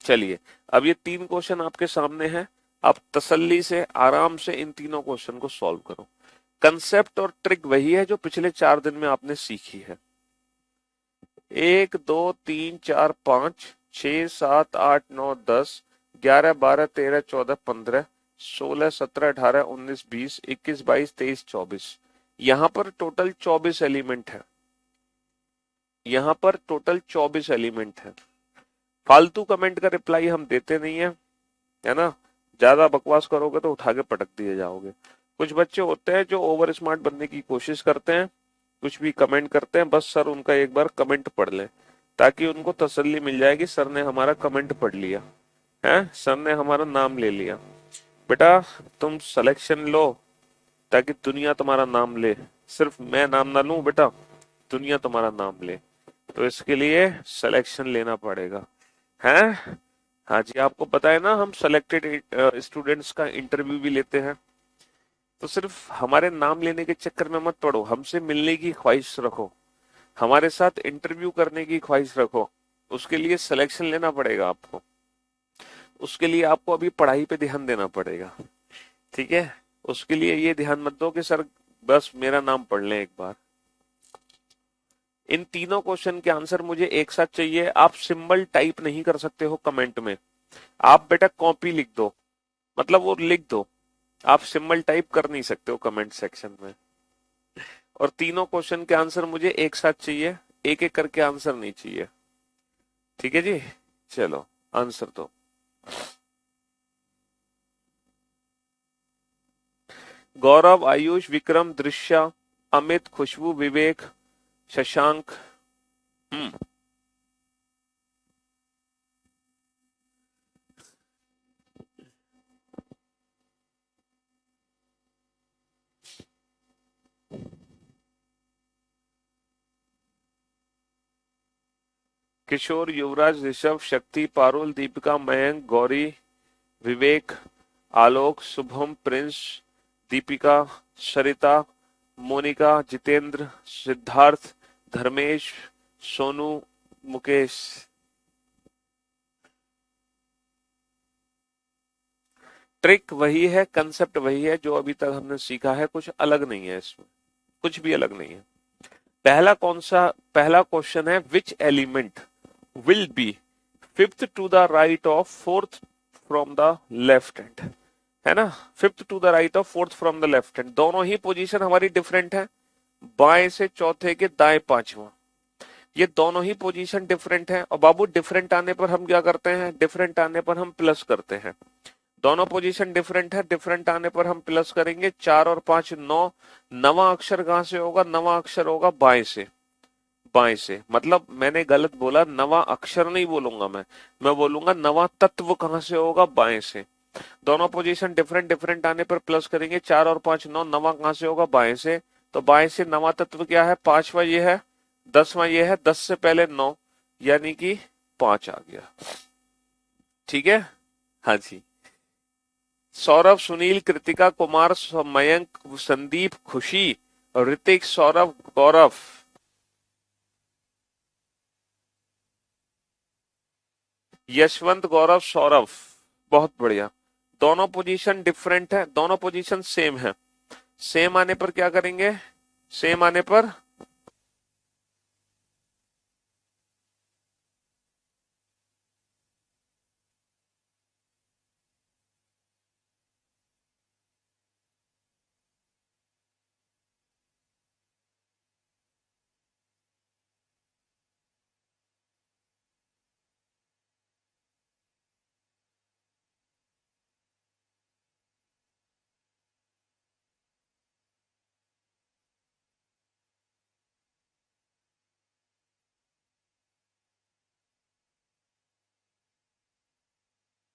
चलिए, अब ये 3 क्वेश्चन आपके सामने हैं, आप तसल्ली से आराम से इन तीनों क्वेश्चन को सॉल्व करो। कंसेप्ट और ट्रिक वही है जो पिछले 4 दिन में आपने सीखी है। 1 2 3 4 5 6 7 8 9 10 11 12 13 14 15 16 17 18 19 20 21 22 23 24, यहां पर टोटल 24 एलिमेंट है। यहां पर टोटल 24 एलिमेंट है। फालतू कमेंट का रिप्लाई हम देते नहीं है, है ना। ज्यादा बकवास करोगे तो उठा के पटक दिए जाओगे। कुछ बच्चे होते हैं जो ओवर स्मार्ट बनने की कोशिश करते हैं, कुछ भी कमेंट करते हैं, बस सर उनका एक बार कमेंट पढ़ ले ताकि उनको तसल्ली मिल जाए कि सर ने हमारा कमेंट पढ़ लिया है, सर ने हमारा नाम ले लिया। बेटा तुम सिलेक्शन लो ताकि दुनिया तुम्हारा नाम ले, सिर्फ मैं नाम ना लूं बेटा, दुनिया तुम्हारा नाम ले। तो इसके लिए सिलेक्शन लेना पड़ेगा, है। हाँ जी, आपको पता है ना हम सेलेक्टेड स्टूडेंट्स का इंटरव्यू भी लेते हैं। तो सिर्फ हमारे नाम लेने के चक्कर में मत पड़ो, हमसे मिलने की ख्वाहिश रखो, हमारे साथ इंटरव्यू करने की ख्वाहिश रखो। उसके लिए सिलेक्शन लेना पड़ेगा आपको, उसके लिए आपको अभी पढ़ाई पे ध्यान देना पड़ेगा। ठीक है, उसके लिए ये ध्यान मत दो कि सर बस मेरा नाम पढ़ लें एक बार। इन तीनों क्वेश्चन के आंसर मुझे एक साथ चाहिए। आप सिंबल टाइप नहीं कर सकते हो कमेंट में, आप बेटा कॉपी लिख दो, मतलब वो लिख दो, आप सिंबल टाइप कर नहीं सकते हो कमेंट सेक्शन में। और तीनों क्वेश्चन के आंसर मुझे एक साथ चाहिए, एक एक करके आंसर नहीं चाहिए। ठीक है जी, चलो आंसर दो। गौरव, आयुष, विक्रम, दृश्या, अमित, खुशबू, विवेक, शशांक। हम्म। किशोर, युवराज, ऋषभ, शक्ति, पारुल, दीपिका, मयंक, गौरी, विवेक, आलोक, शुभम, प्रिंस, दीपिका, सरिता, मोनिका, जितेंद्र, सिद्धार्थ, धर्मेश, सोनू, मुकेश। ट्रिक वही है, कंसेप्ट वही है जो अभी तक हमने सीखा है, कुछ अलग नहीं है इसमें, कुछ भी अलग नहीं है। पहला कौन सा, पहला क्वेश्चन है which element will be fifth to the right of fourth from the left hand, है ना। Fifth to the right of fourth from the left hand, दोनों ही पोजीशन हमारी डिफरेंट है, बाएं से चौथे के दाएं पांचवा, ये दोनों ही पोजीशन डिफरेंट है। और बाबू डिफरेंट आने पर हम क्या करते हैं, डिफरेंट आने पर हम प्लस करते हैं। दोनों पोजीशन डिफरेंट है, डिफरेंट आने पर हम प्लस करेंगे, 4 और 5 9। नवा अक्षर कहां से होगा, नवा अक्षर होगा बाएं से, बाएं से, मतलब मैंने गलत बोला, नवा अक्षर नहीं बोलूंगा मैं बोलूंगा नवा तत्व कहां से होगा, बाएं से। दोनों पोजीशन डिफरेंट, डिफरेंट आने पर प्लस करेंगे, 4 और 5 9, नवा कहां से होगा, बाएं से। तो बाएं से नवा तत्व क्या है, पांचवा ये है, 10वां ये है, 10 से पहले 9, यानी कि 5 आ गया। ठीक है, हाँ जी। सौरभ, सुनील, कृतिका, कुमार, मयंक, संदीप, खुशी, ऋतिक, सौरभ, गौरव। यशवंत, गौरव, सौरभ। बहुत बढ़िया। दोनों पोजीशन डिफरेंट है, दोनों पोजीशन सेम है। सेम आने पर क्या करेंगे, सेम आने पर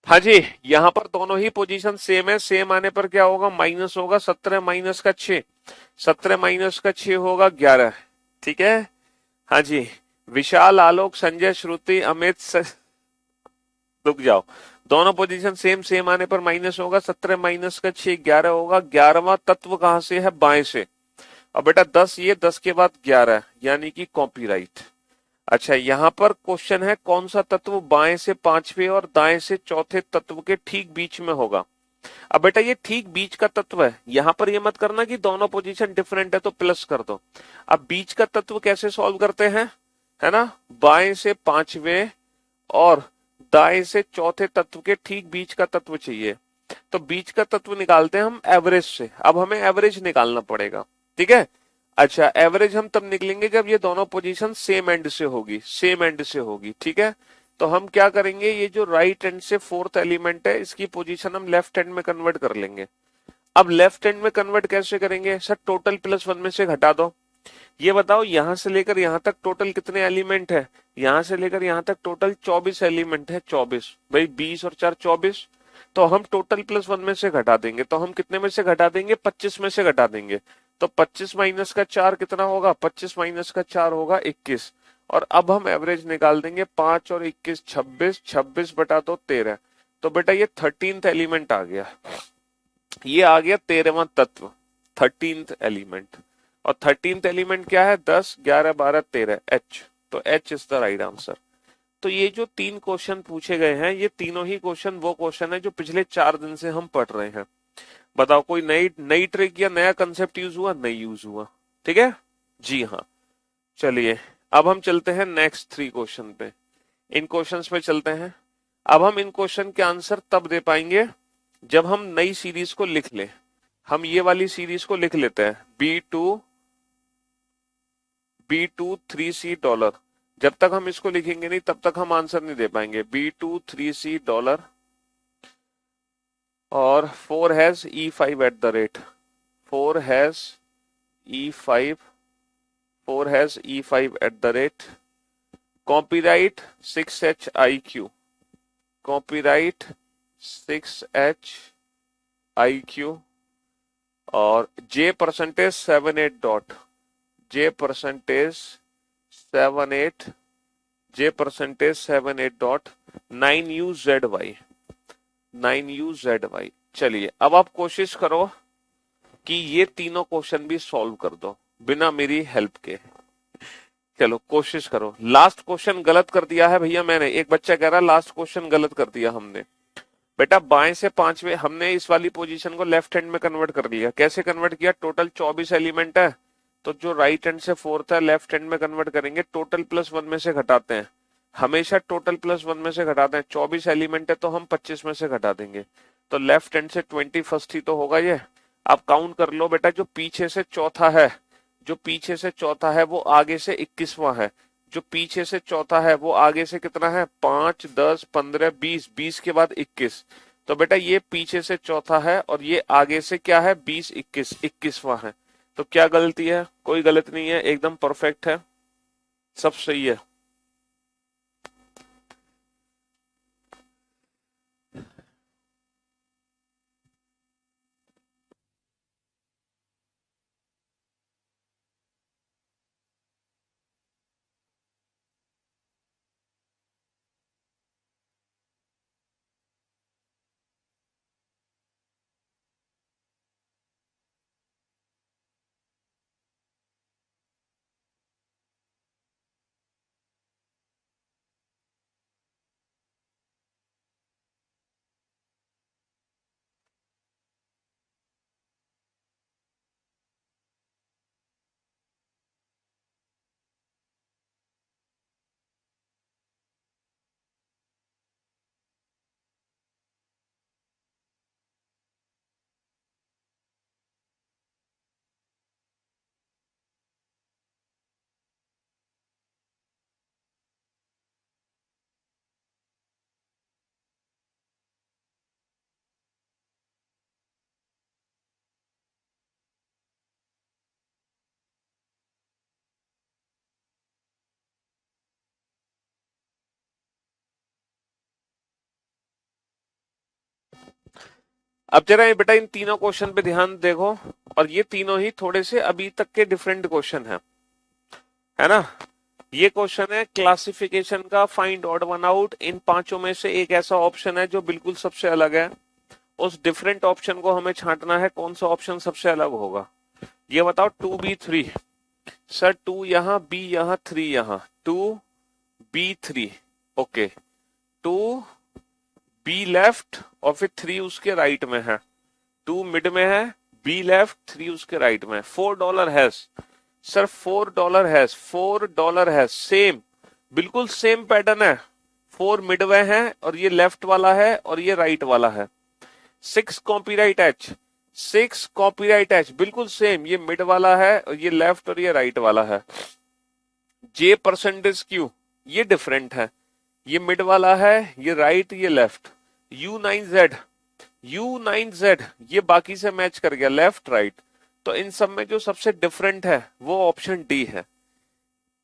हाँ जी, यहाँ पर दोनों ही पोजीशन सेम है, सेम आने पर क्या होगा, माइनस होगा, 17 माइनस का 6, 17 माइनस का 6 होगा 11। ठीक है, हाँ जी। विशाल, आलोक, संजय, श्रुति, अमित रुक जाओ। दोनों पोजीशन सेम, सेम आने पर माइनस होगा, 17 माइनस का 6 11 होगा। 11वां तत्व कहां से है, बाएं से। अब बेटा 10, ये 10 के बाद 11, यानी कि कॉपीराइट। अच्छा, यहाँ पर क्वेश्चन है कौन सा तत्व बाएं से पांचवें और दाएं से चौथे तत्व के ठीक बीच में होगा। अब बेटा ये ठीक बीच का तत्व है, यहां पर ये मत करना कि दोनों पोजीशन डिफरेंट है तो प्लस कर दो। अब बीच का तत्व कैसे सॉल्व करते हैं, है ना, बाएं से पांचवें और दाएं से चौथे तत्व के ठीक बीच का तत्व चाहिए। तो बीच का तत्व निकालते हैं हम एवरेज से, अब हमें एवरेज निकालना पड़ेगा। ठीक है, अच्छा एवरेज हम तब निकलेंगे जब ये दोनों पोजीशन सेम एंड से होगी, सेम एंड से होगी। ठीक है, तो हम क्या करेंगे, ये जो राइट एंड से फोर्थ एलिमेंट है इसकी पोजीशन हम लेफ्ट हैंड में कन्वर्ट कर लेंगे। अब लेफ्ट हैंड में कन्वर्ट कैसे करेंगे सर, टोटल प्लस वन में से घटा दो। ये बताओ यहां से लेकर यहां तक टोटल कितने एलिमेंट है, यहां से लेकर यहां तक टोटल 24 एलिमेंट है, 24 भाई, 20 और 4 24। तो हम टोटल प्लस वन में से घटा देंगे, तो हम कितने में से घटा देंगे, 25 में से घटा देंगे। तो 25 माइनस का 4 कितना होगा, 25 माइनस का 4 होगा 21। और अब हम एवरेज निकाल देंगे, 5 और 21 26, 26 बटा दो 13। तो बेटा ये 13th एलिमेंट आ गया, ये आ गया 13वां तत्व, 13th एलिमेंट। और 13th एलिमेंट क्या है, 10 11 12 13, एच। तो H is the right answer. तो ये जो 3 क्वेश्चन पूछे गए हैं, ये तीनों ही क्वेश्चन वो क्वेश्चन है जो पिछले 4 दिन से हम पढ़ रहे हैं। बताओ कोई नई नई ट्रिक या नया कंसेप्ट यूज हुआ, नहीं यूज हुआ। ठीक है, जी हाँ। चलिए अब हम चलते हैं नेक्स्ट 3 क्वेश्चन पे, इन क्वेश्चंस पे चलते हैं। अब हम इन क्वेश्चन के आंसर तब दे पाएंगे जब हम नई सीरीज को लिख लें। हम ये वाली सीरीज को लिख लेते हैं, B2 3C $। जब तक हम इसको लिखेंगे नहीं तब तक हम आंसर नहीं दे पाएंगे। B2 3C $, और 4 has E5 @ 4 has E5, 4 has E5 at the rate. Copyright 6HIQ. Copyright 6HIQ और J percentage 78 dot. J percentage 78. J percentage 78 dot 9UZY. 9UZY. चलिए अब आप कोशिश करो कि ये तीनों क्वेश्चन भी सॉल्व कर दो बिना मेरी हेल्प के। चलो कोशिश करो। लास्ट क्वेश्चन गलत कर दिया है भैया मैंने। एक बच्चा कह रहा लास्ट क्वेश्चन गलत कर दिया हमने। बेटा बाएं से पांचवें हमने इस वाली पोजीशन को लेफ्ट हैंड में कन्वर्ट कर लिया। कैसे कन्वर्ट किया? टोटल 24 एलिमेंट है तो जो राइट हैंड से फोर्थ है लेफ्ट हैंड में कन्वर्ट करेंगे। टोटल प्लस 1 में से घटाते हैं, हमेशा टोटल प्लस 1 में से घटाते हैं। 24 एलिमेंट है तो हम 25 में से घटा देंगे, तो लेफ्ट हैंड से 21 ही तो होगा ये। आप काउंट कर लो बेटा, जो पीछे से चौथा है, जो पीछे से चौथा है वो आगे से 21वां है। जो पीछे से चौथा है वो आगे से कितना है? 5, 10, 15, 20, 20 के बाद 21। तो बेटा ये पीछे से चौथा है और ये आगे से क्या है? 20, 21, 21वां है। तो क्या गलती है? कोई गलत नहीं है, एकदम परफेक्ट है, सब सही है। अब जरा ये बेटा इन तीनों क्वेश्चन पे ध्यान देखो, और ये तीनों ही थोड़े से अभी तक के डिफरेंट क्वेश्चन है ना। ये क्वेश्चन है क्लासिफिकेशन का, फाइंड ऑड वन आउट। इन पांचों में से एक ऐसा ऑप्शन है जो बिल्कुल सबसे अलग है। उस डिफरेंट ऑप्शन को हमें छांटना है, कौन सा ऑप्शन सबसे अलग होगा। ये बताओ। 2B3 सर, 2 यहाँ, B यहाँ, 3 यहाँ। 2B3 okay. 2B लेफ्ट और फिर 3 उसके राइट में है। 2 मिड में है, B लेफ्ट, 3 उसके राइट में। $4 हैज सर, $4 है। सेम, बिल्कुल सेम पैटर्न है। 4 मिडवे है और ये लेफ्ट वाला है और ये राइट वाला है। 6 कॉपीराइट एच, 6 कॉपीराइट एच बिल्कुल सेम, ये मिड वाला है और ये लेफ्ट और ये राइट वाला है। J परसेंटेज क्यू ये डिफरेंट है, ये मिड वाला है, ये राइट, ये लेफ्ट। U9Z, U9Z ये बाकी से मैच कर गया, लेफ्ट राइट। तो इन सब में जो सबसे डिफरेंट है वो ऑप्शन डी है।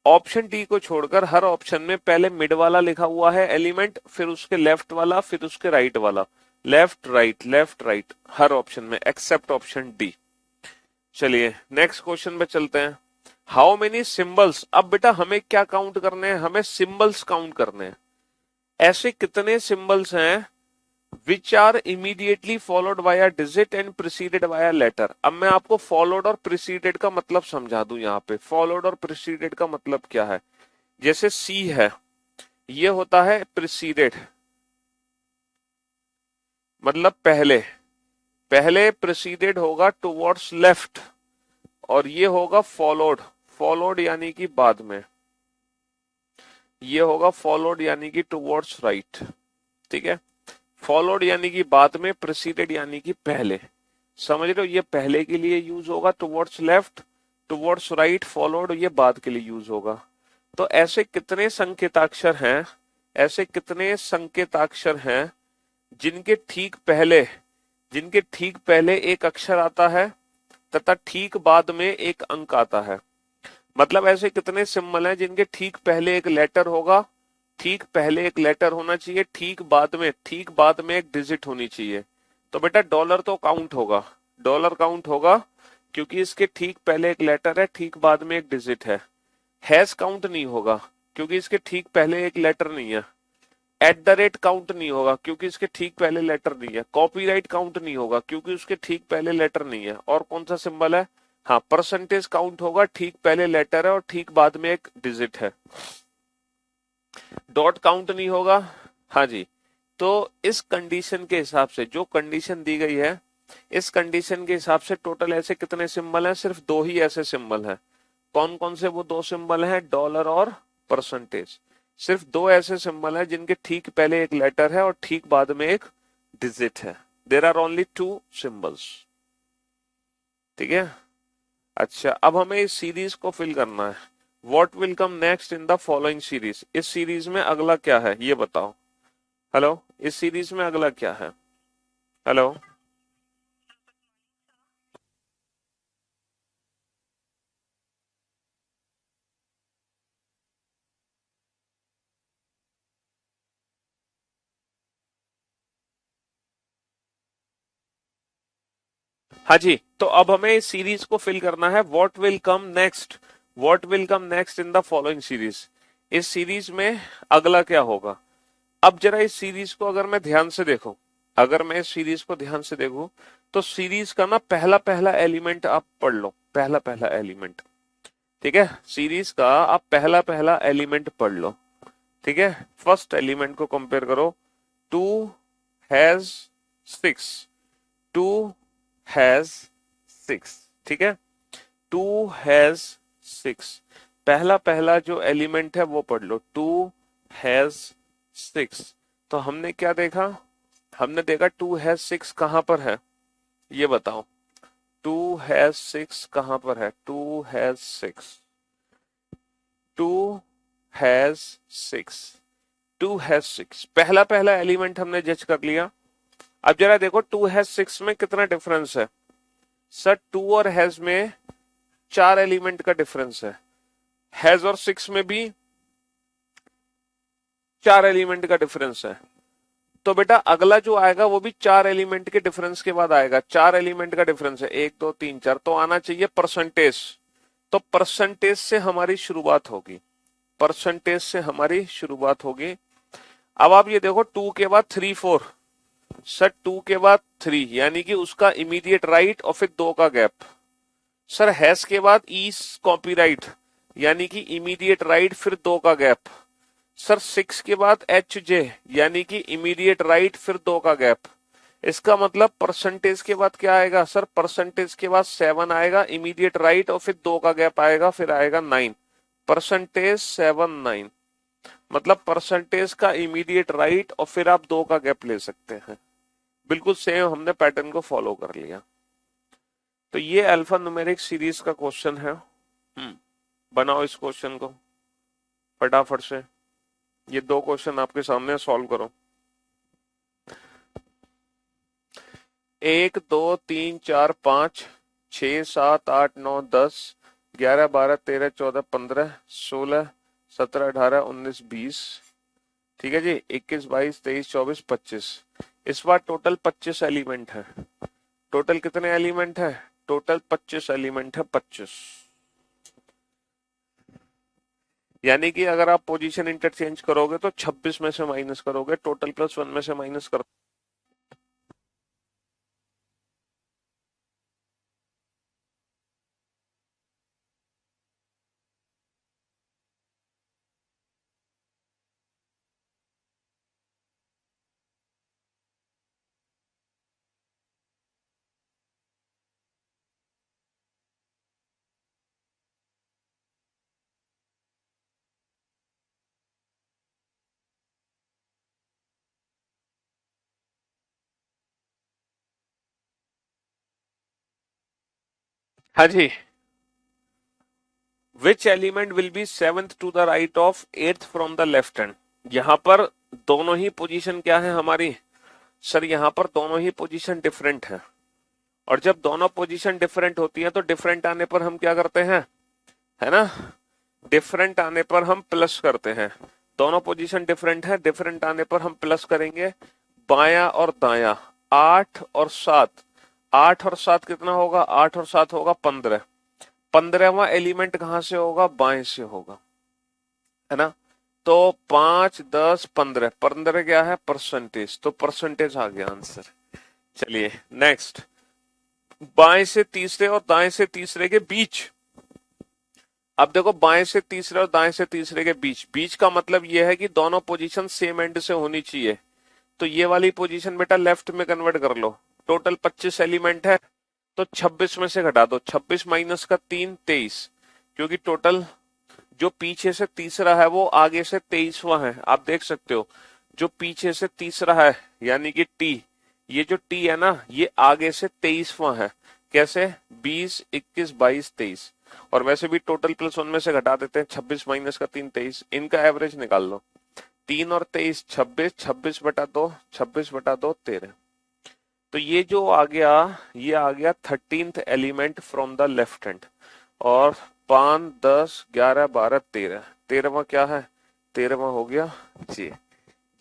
ऑप्शन डी को छोड़कर हर ऑप्शन में पहले मिड वाला लिखा हुआ है एलिमेंट, फिर उसके लेफ्ट वाला, फिर उसके राइट वाला। लेफ्ट राइट हर ऑप्शन में एक्सेप्ट ऑप्शन डी। चलिए नेक्स्ट क्वेश्चन पे चलते हैं। How many symbols. अब बेटा हमें क्या काउंट करने हैं? हमें सिंबल्स काउंट करने हैं। ऐसे कितने सिंबल्स हैं which are immediately followed by a digit and preceded by a letter। अब मैं आपको followed और preceded का मतलब समझा दूं। यहाँ पे followed और preceded का मतलब क्या है। जैसे C है, ये होता है preceded, मतलब पहले। पहले preceded होगा towards left और ये होगा followed, followed यानी कि बाद में। ये होगा followed यानी कि towards right, ठीक है। फॉलोड यानी कि बाद में, प्रेसिडेड यानी कि पहले। समझ रहे हो, ये पहले के लिए यूज होगा towards left, towards right, followed ये बाद के लिए यूज होगा। तो ऐसे कितने संकेताक्षर हैं, ऐसे कितने संकेताक्षर हैं जिनके ठीक पहले एक अक्षर आता है तथा ठीक बाद में एक अंक आता है। मतलब ऐसे कितने सिंबल हैं जिनके ठीक पहले एक लेटर होगा, ठीक पहले एक लेटर होना चाहिए, ठीक बाद में एक डिजिट होनी चाहिए। तो बेटा डॉलर तो काउंट होगा, डॉलर काउंट होगा क्योंकि इसके ठीक पहले एक लेटर है, ठीक बाद में एक डिजिट है। हैश काउंट नहीं होगा क्योंकि इसके ठीक पहले एक लेटर नहीं है। एट द रेट काउंट नहीं होगा क्योंकि इसके ठीक पहले लेटर नहीं है। कॉपीराइट काउंट नहीं होगा क्योंकि उसके ठीक पहले लेटर नहीं है। और कौन सा सिंबल है? हाँ, परसेंटेज काउंट होगा, ठीक पहले लेटर है और ठीक बाद में एक डिजिट है। डॉट काउंट नहीं होगा। हाँ जी। तो इस कंडीशन के हिसाब से, जो कंडीशन दी गई है, इस कंडीशन के हिसाब से टोटल ऐसे कितने सिंबल हैं? सिर्फ दो ही ऐसे सिंबल हैं। कौन कौन से वो दो सिंबल हैं? डॉलर और परसेंटेज। सिर्फ दो ऐसे सिंबल हैं जिनके ठीक पहले एक लेटर है और ठीक बाद में एक डिजिट है। There are only two symbols. ठीक है। अच्छा, अब हमें इस सीरीज को फिल करना है। What will come next in the following series? इस सीरीज में अगला क्या है ये बताओ। हेलो, इस सीरीज में अगला क्या है? हेलो। हाँ जी, तो अब हमें इस सीरीज को फिल करना है। What will come next, what will come next in the following series. इस सीरीज में अगला क्या होगा? अब जरा इस सीरीज को अगर मैं ध्यान से देखूं, अगर मैं इस सीरीज को ध्यान से देखूं, तो सीरीज का ना पहला पहला एलिमेंट आप पढ़ लो, पहला पहला एलिमेंट। ठीक है, सीरीज का आप पहला पहला एलिमेंट पढ़ लो। ठीक है, फर्स्ट एलिमेंट को कंपेयर करो। 2 हैज 6, 2 हैज 6। ठीक है, 2 हैज 6, पहला पहला जो एलिमेंट है वो पढ़ लो। 2 हैज 6। तो हमने क्या देखा? हमने देखा 2 हैज 6 कहां पर है, ये बताओ। 2 हैज 6 कहां पर है? 2 हैज 6, 2 हैज 6, 2 हैज 6, पहला पहला एलिमेंट हमने जज कर लिया। अब जरा देखो 2 हैज 6 में कितना डिफरेंस है। सर 2 और हैज में 4 एलिमेंट का डिफरेंस है। हैज और 6 में भी 4 एलिमेंट का डिफरेंस है। तो बेटा अगला जो आएगा वो भी 4 एलिमेंट के डिफरेंस के बाद आएगा। 4 एलिमेंट का डिफरेंस है, 1 2 3 4, तो आना चाहिए परसेंटेज। तो परसेंटेज से हमारी शुरुआत होगी, परसेंटेज से हमारी शुरुआत होगी। अब आप ये देखो 2 के बाद 3 4, सर 2 के बाद 3 यानी कि उसका इमीडिएट राइट और फिर 2 का गैप। सर हैश के बाद ईज कॉपीराइट यानी कि इमीडिएट राइट फिर 2 का गैप। सर 6 के बाद एच जे यानी कि इमीडिएट राइट फिर 2 का गैप। इसका मतलब परसेंटेज के बाद क्या आएगा? सर परसेंटेज के बाद 7 आएगा, इमीडिएट राइट और फिर 2 का गैप आएगा, फिर आएगा 9। परसेंटेज 7 9, मतलब परसेंटेज का इमीडिएट राइट और फिर आप 2 का गैप ले सकते हैं। बिल्कुल सेम हमने पैटर्न को फॉलो कर लिया। तो ये अल्फा न्यूमेरिक सीरीज का क्वेश्चन है। बनाओ इस क्वेश्चन को फटाफट से। ये दो क्वेश्चन आपके सामने, सॉल्व करो। 1 2 3 4 5 6 7 8 9 10 11 12 13 14 15 16 17 18 19 20। ठीक है जी, 21 22 23 24 25। इस बार टोटल 25 एलिमेंट है। टोटल कितने एलिमेंट है? टोटल 25 एलिमेंट है, 25। यानी कि अगर आप पोजीशन इंटरचेंज करोगे तो 26 में से माइनस करोगे, टोटल प्लस 1 में से माइनस कर। हाँ जी। Which element will be seventh to the right of eighth from the left hand? यहां पर दोनों ही पोजीशन क्या है हमारी? सर यहां पर दोनों ही पोजीशन डिफरेंट है। और जब दोनों पोजीशन डिफरेंट होती है तो डिफरेंट आने पर हम क्या करते हैं? है ना। डिफरेंट आने पर हम प्लस करते हैं, दोनों पोजीशन डिफरेंट है, डिफरेंट आने पर हम प्लस करेंगे। बायां और दायां, 8 और 7, 8 और 7 कितना होगा, 8 और 7 होगा 15। 15वां एलिमेंट कहां से होगा, बाएं से होगा, है ना। तो 5, 10, 15, 15 क्या है, परसेंटेज, तो परसेंटेज आ गया आंसर। चलिए नेक्स्ट, बाएं से तीसरे और दाएं से तीसरे के बीच। अब देखो बाएं से तीसरे और दाएं से तीसरे के बीच, बीच का मतलब यह है कि दोनों पोजीशन सेम एंड से होनी चाहिए। तो ये वाली पोजीशन बेटा लेफ्ट में कन्वर्ट कर लो। टोटल 25 एलिमेंट है, तो 26 में से घटा दो, 26 माइनस का 3, 23, क्योंकि टोटल जो पीछे से तीसरा है वो आगे से 23वां है। आप देख सकते हो जो पीछे से तीसरा है यानी कि टी, ये जो टी है ना ये आगे से 23वां है। कैसे, 20, 21, 22, 23, और वैसे भी टोटल प्लस वन में से घटा देते हैं, 26 माइनस का 3, 23, इनका एवरेज निकाल लो। 3 और 23, 26, 26/2, 26/2, 13। तो ये जो आ गया, ये आ गया 13th element from the left hand. और 5, 10, 11, 12, 13, 13वां क्या है, 13वां हो गया जे।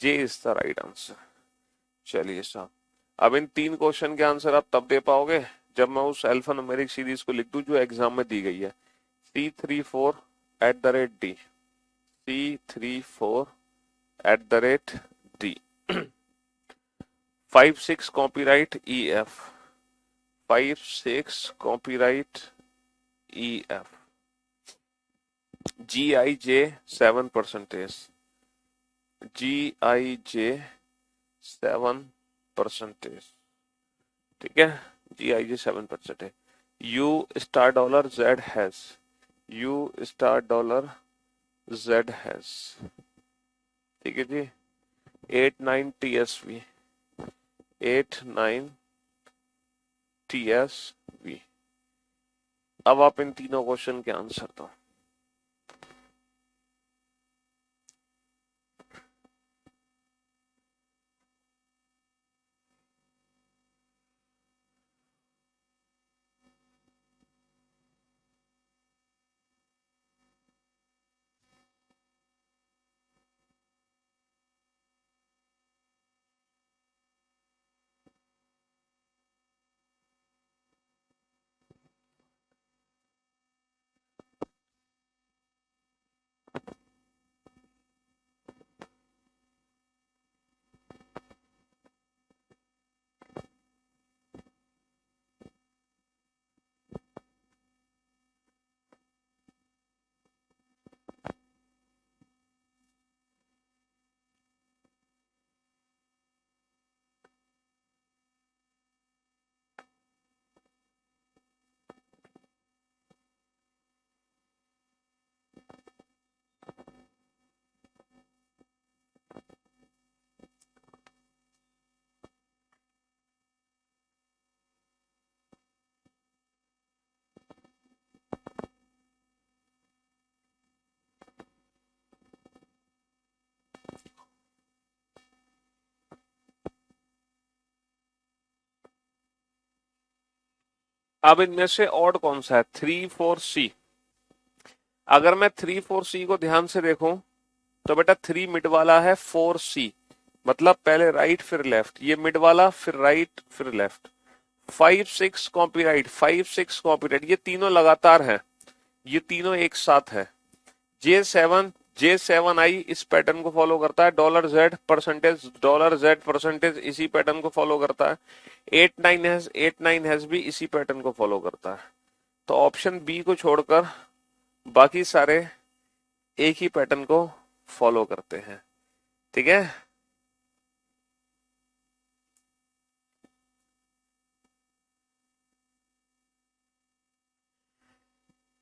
जे इज द राइट आंसर। चलिए साहब, अब इन 3 क्वेश्चन के आंसर आप तब दे पाओगे जब मैं उस अल्फा न्यूमेरिक सीरीज को लिख दूं जो एग्जाम में दी गई है, C34 @D, C34 @D। 5, 6 copyright EF, 5, 6 copyright EF, GIJ 7%, GIJ 7%, ठीक है, GIJ 7% है। U*$Z has, U*$Z has, ठीक है जी। 8, 9 TSV, 8, 9 TSV। अब आप इन तीनों क्वेश्चन के आंसर दो। अब इनमें से ऑड कौन सा है, 3, 4, C। अगर मैं 3, 4, C को ध्यान से देखूं तो बेटा 3 मिड वाला है, 4C, मतलब पहले राइट फिर लेफ्ट, ये मिड वाला फिर राइट फिर लेफ्ट। 5, 6 कॉपीराइट, 5, 6 कॉपीराइट, ये तीनों लगातार हैं, ये तीनों एक साथ है। J7 इस पैटर्न को फॉलो करता है, $Z परसेंटेज इसी पैटर्न को फॉलो करता है। 8, 9 भी इसी पैटर्न को फॉलो करता है। तो ऑप्शन बी को छोड़कर बाकी सारे एक ही पैटर्न को फॉलो करते हैं, ठीक है।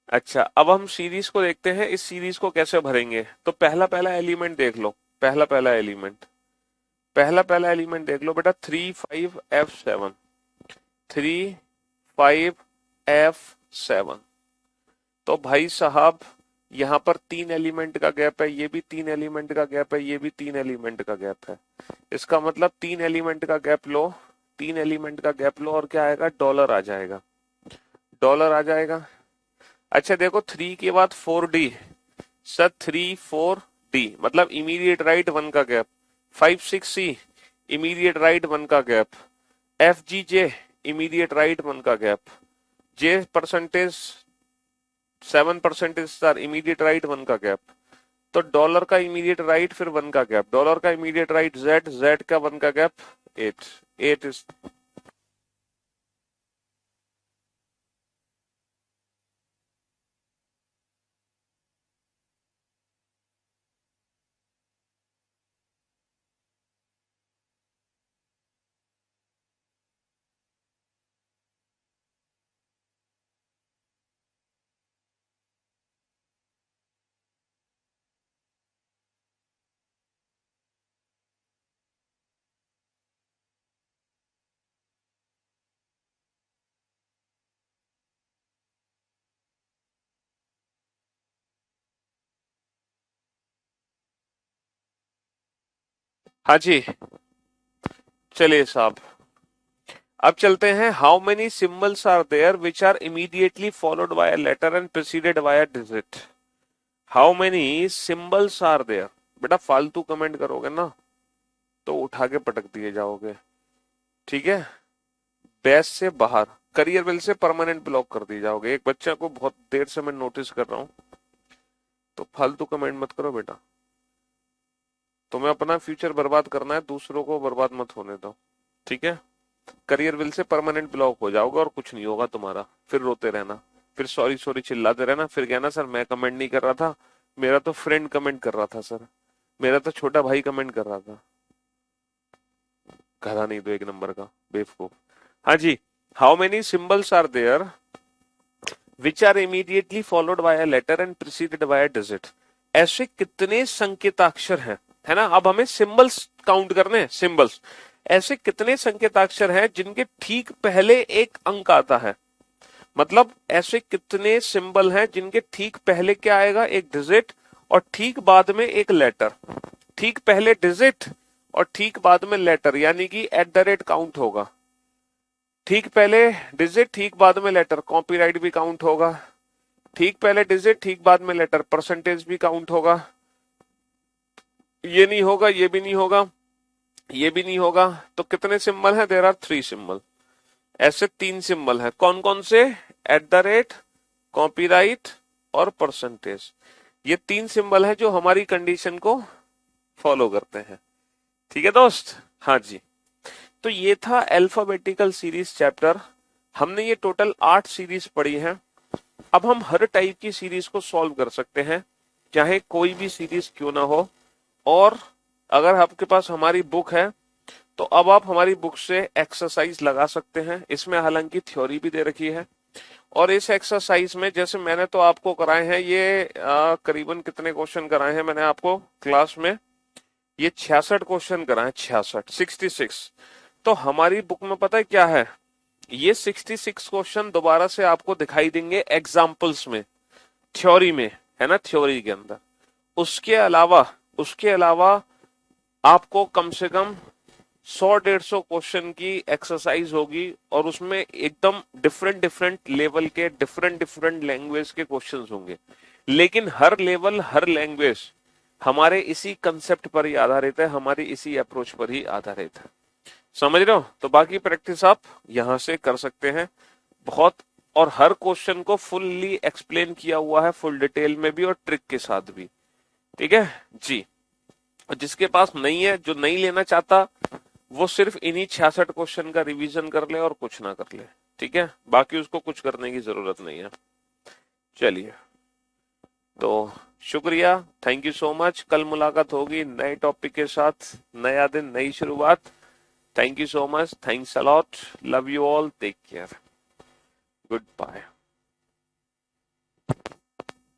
अच्छा, अब हम सीरीज को देखते हैं, इस सीरीज को कैसे भरेंगे। तो पहला पहला एलिमेंट देख लो, पहला पहला एलिमेंट, पहला पहला एलिमेंट देख लो बेटा, 3, 5, F7, 3, 5, F7। तो भाई साहब यहाँ पर 3 एलिमेंट का गैप है, ये भी 3 एलिमेंट का गैप है, ये भी 3 एलिमेंट का गैप है। इसका मतलब 3 एलिमेंट का गैप लो, 3 एलिमेंट का गैप लो, और क्या आएगा, डॉलर आ जाएगा, डॉलर आ जाएगा। अच्छा देखो 3 के बाद 4D, सर 3 4D मतलब इमीडिएट राइट 1 का गैप, 5 6C इमीडिएट राइट 1 का गैप, FGJ इमीडिएट राइट 1 का gap, J percentage 7% sir immediate right 1 का गैप। तो डॉलर का इमीडिएट राइट फिर 1 का गैप, डॉलर का इमीडिएट राइट Z, Z का 1 का गैप 8, 8 इज। हाँ जी, चलिए साहब अब चलते हैं। How many symbols are there which are immediately followed by a letter and preceded by a digit. How many symbols are there. बेटा फालतू कमेंट करोगे ना तो उठा के पटक दिए जाओगे, ठीक है। बेस से बाहर, करियर बिल से परमानेंट ब्लॉक कर दिए जाओगे। एक बच्चा को बहुत देर से मैं नोटिस कर रहा हूं, तो फालतू कमेंट मत करो बेटा। तुम्हें अपना फ्यूचर बर्बाद करना है, दूसरों को बर्बाद मत होने दो, ठीक है। करियर बिल से परमानेंट ब्लॉक हो जाओगे और कुछ नहीं होगा तुम्हारा। फिर रोते रहना, फिर सॉरी सॉरी चिल्लाते रहना, फिर कहना सर मैं कमेंट नहीं कर रहा था, मेरा तो फ्रेंड कमेंट कर रहा था सर, मेरा तो छोटा भाई कमेंट कर रहा था। गधा नहीं तो एक नंबर का बेवकूफ। हाँ जी, how many symbols are there which are immediately followed by a letter and preceded by a digit. ऐसे कितने संकेताक्षर हैं, है ना। अब हमें सिंबल्स काउंट करने हैं, सिंबल्स। ऐसे कितने संकेताक्षर हैं जिनके ठीक पहले एक अंक आता है। मतलब ऐसे कितने सिंबल हैं जिनके ठीक पहले क्या आएगा, एक डिजिट, और ठीक बाद में एक लेटर। ठीक पहले डिजिट और ठीक बाद में लेटर, यानी कि @ काउंट होगा। ठीक पहले डिजिट ठीक बाद में लेटर, कॉपीराइट भी काउंट होगा। ठीक पहले डिजिट ठीक बाद में लेटर, परसेंटेज भी काउंट होगा। ये नहीं होगा, ये भी नहीं होगा, ये भी नहीं होगा। तो कितने सिंबल हैं, देयर आर 3 सिंबल। ऐसे 3 सिंबल हैं, कौन कौन से, @ कॉपीराइट और परसेंटेज। ये 3 सिंबल हैं जो हमारी कंडीशन को फॉलो करते हैं, ठीक है दोस्त। हाँ जी, तो ये था अल्फाबेटिकल सीरीज चैप्टर। हमने ये टोटल 8 सीरीज पढ़ी हैं। अब हम हर टाइप की सीरीज को सॉल्व कर सकते हैं, चाहे कोई भी सीरीज क्यों ना हो। और अगर आपके पास हमारी बुक है तो अब आप हमारी बुक से एक्सरसाइज लगा सकते हैं। इसमें हालांकि थ्योरी भी दे रखी है, और इस एक्सरसाइज में जैसे मैंने तो आपको कराए हैं ये करीबन कितने क्वेश्चन कराए हैं मैंने आपको क्लास में, ये 66 क्वेश्चन कराए, 66। तो हमारी बुक में पता है क्या है, ये 66 क्वेश्चन दोबारा से आपको दिखाई देंगे एग्जाम्पल्स में, थ्योरी में, है ना, थ्योरी के अंदर। उसके अलावा आपको कम से कम 100-150 क्वेश्चन की एक्सरसाइज होगी, और उसमें एकदम डिफरेंट डिफरेंट लेवल के डिफरेंट डिफरेंट लैंग्वेज के क्वेश्चंस होंगे। लेकिन हर लेवल हर लैंग्वेज हमारे इसी कंसेप्ट पर ही आधारित है, हमारी इसी अप्रोच पर ही आधारित है। समझ रहे हो। तो बाकी प्रैक्टिस आप यहां से कर सकते हैं बहुत, और हर क्वेश्चन को फुल्ली एक्सप्लेन किया हुआ है, फुल डिटेल में भी और ट्रिक के साथ भी, ठीक है जी। और जिसके पास नहीं है, जो नहीं लेना चाहता, वो सिर्फ इन्हीं 66 क्वेश्चन का रिवीजन कर ले और कुछ ना कर ले, ठीक है। बाकी उसको कुछ करने की जरूरत नहीं है। चलिए, तो शुक्रिया, थैंक यू सो मच। कल मुलाकात होगी नए टॉपिक के साथ, नया दिन नई शुरुआत। Thank you so much, thanks a lot, love you all, take care, good bye.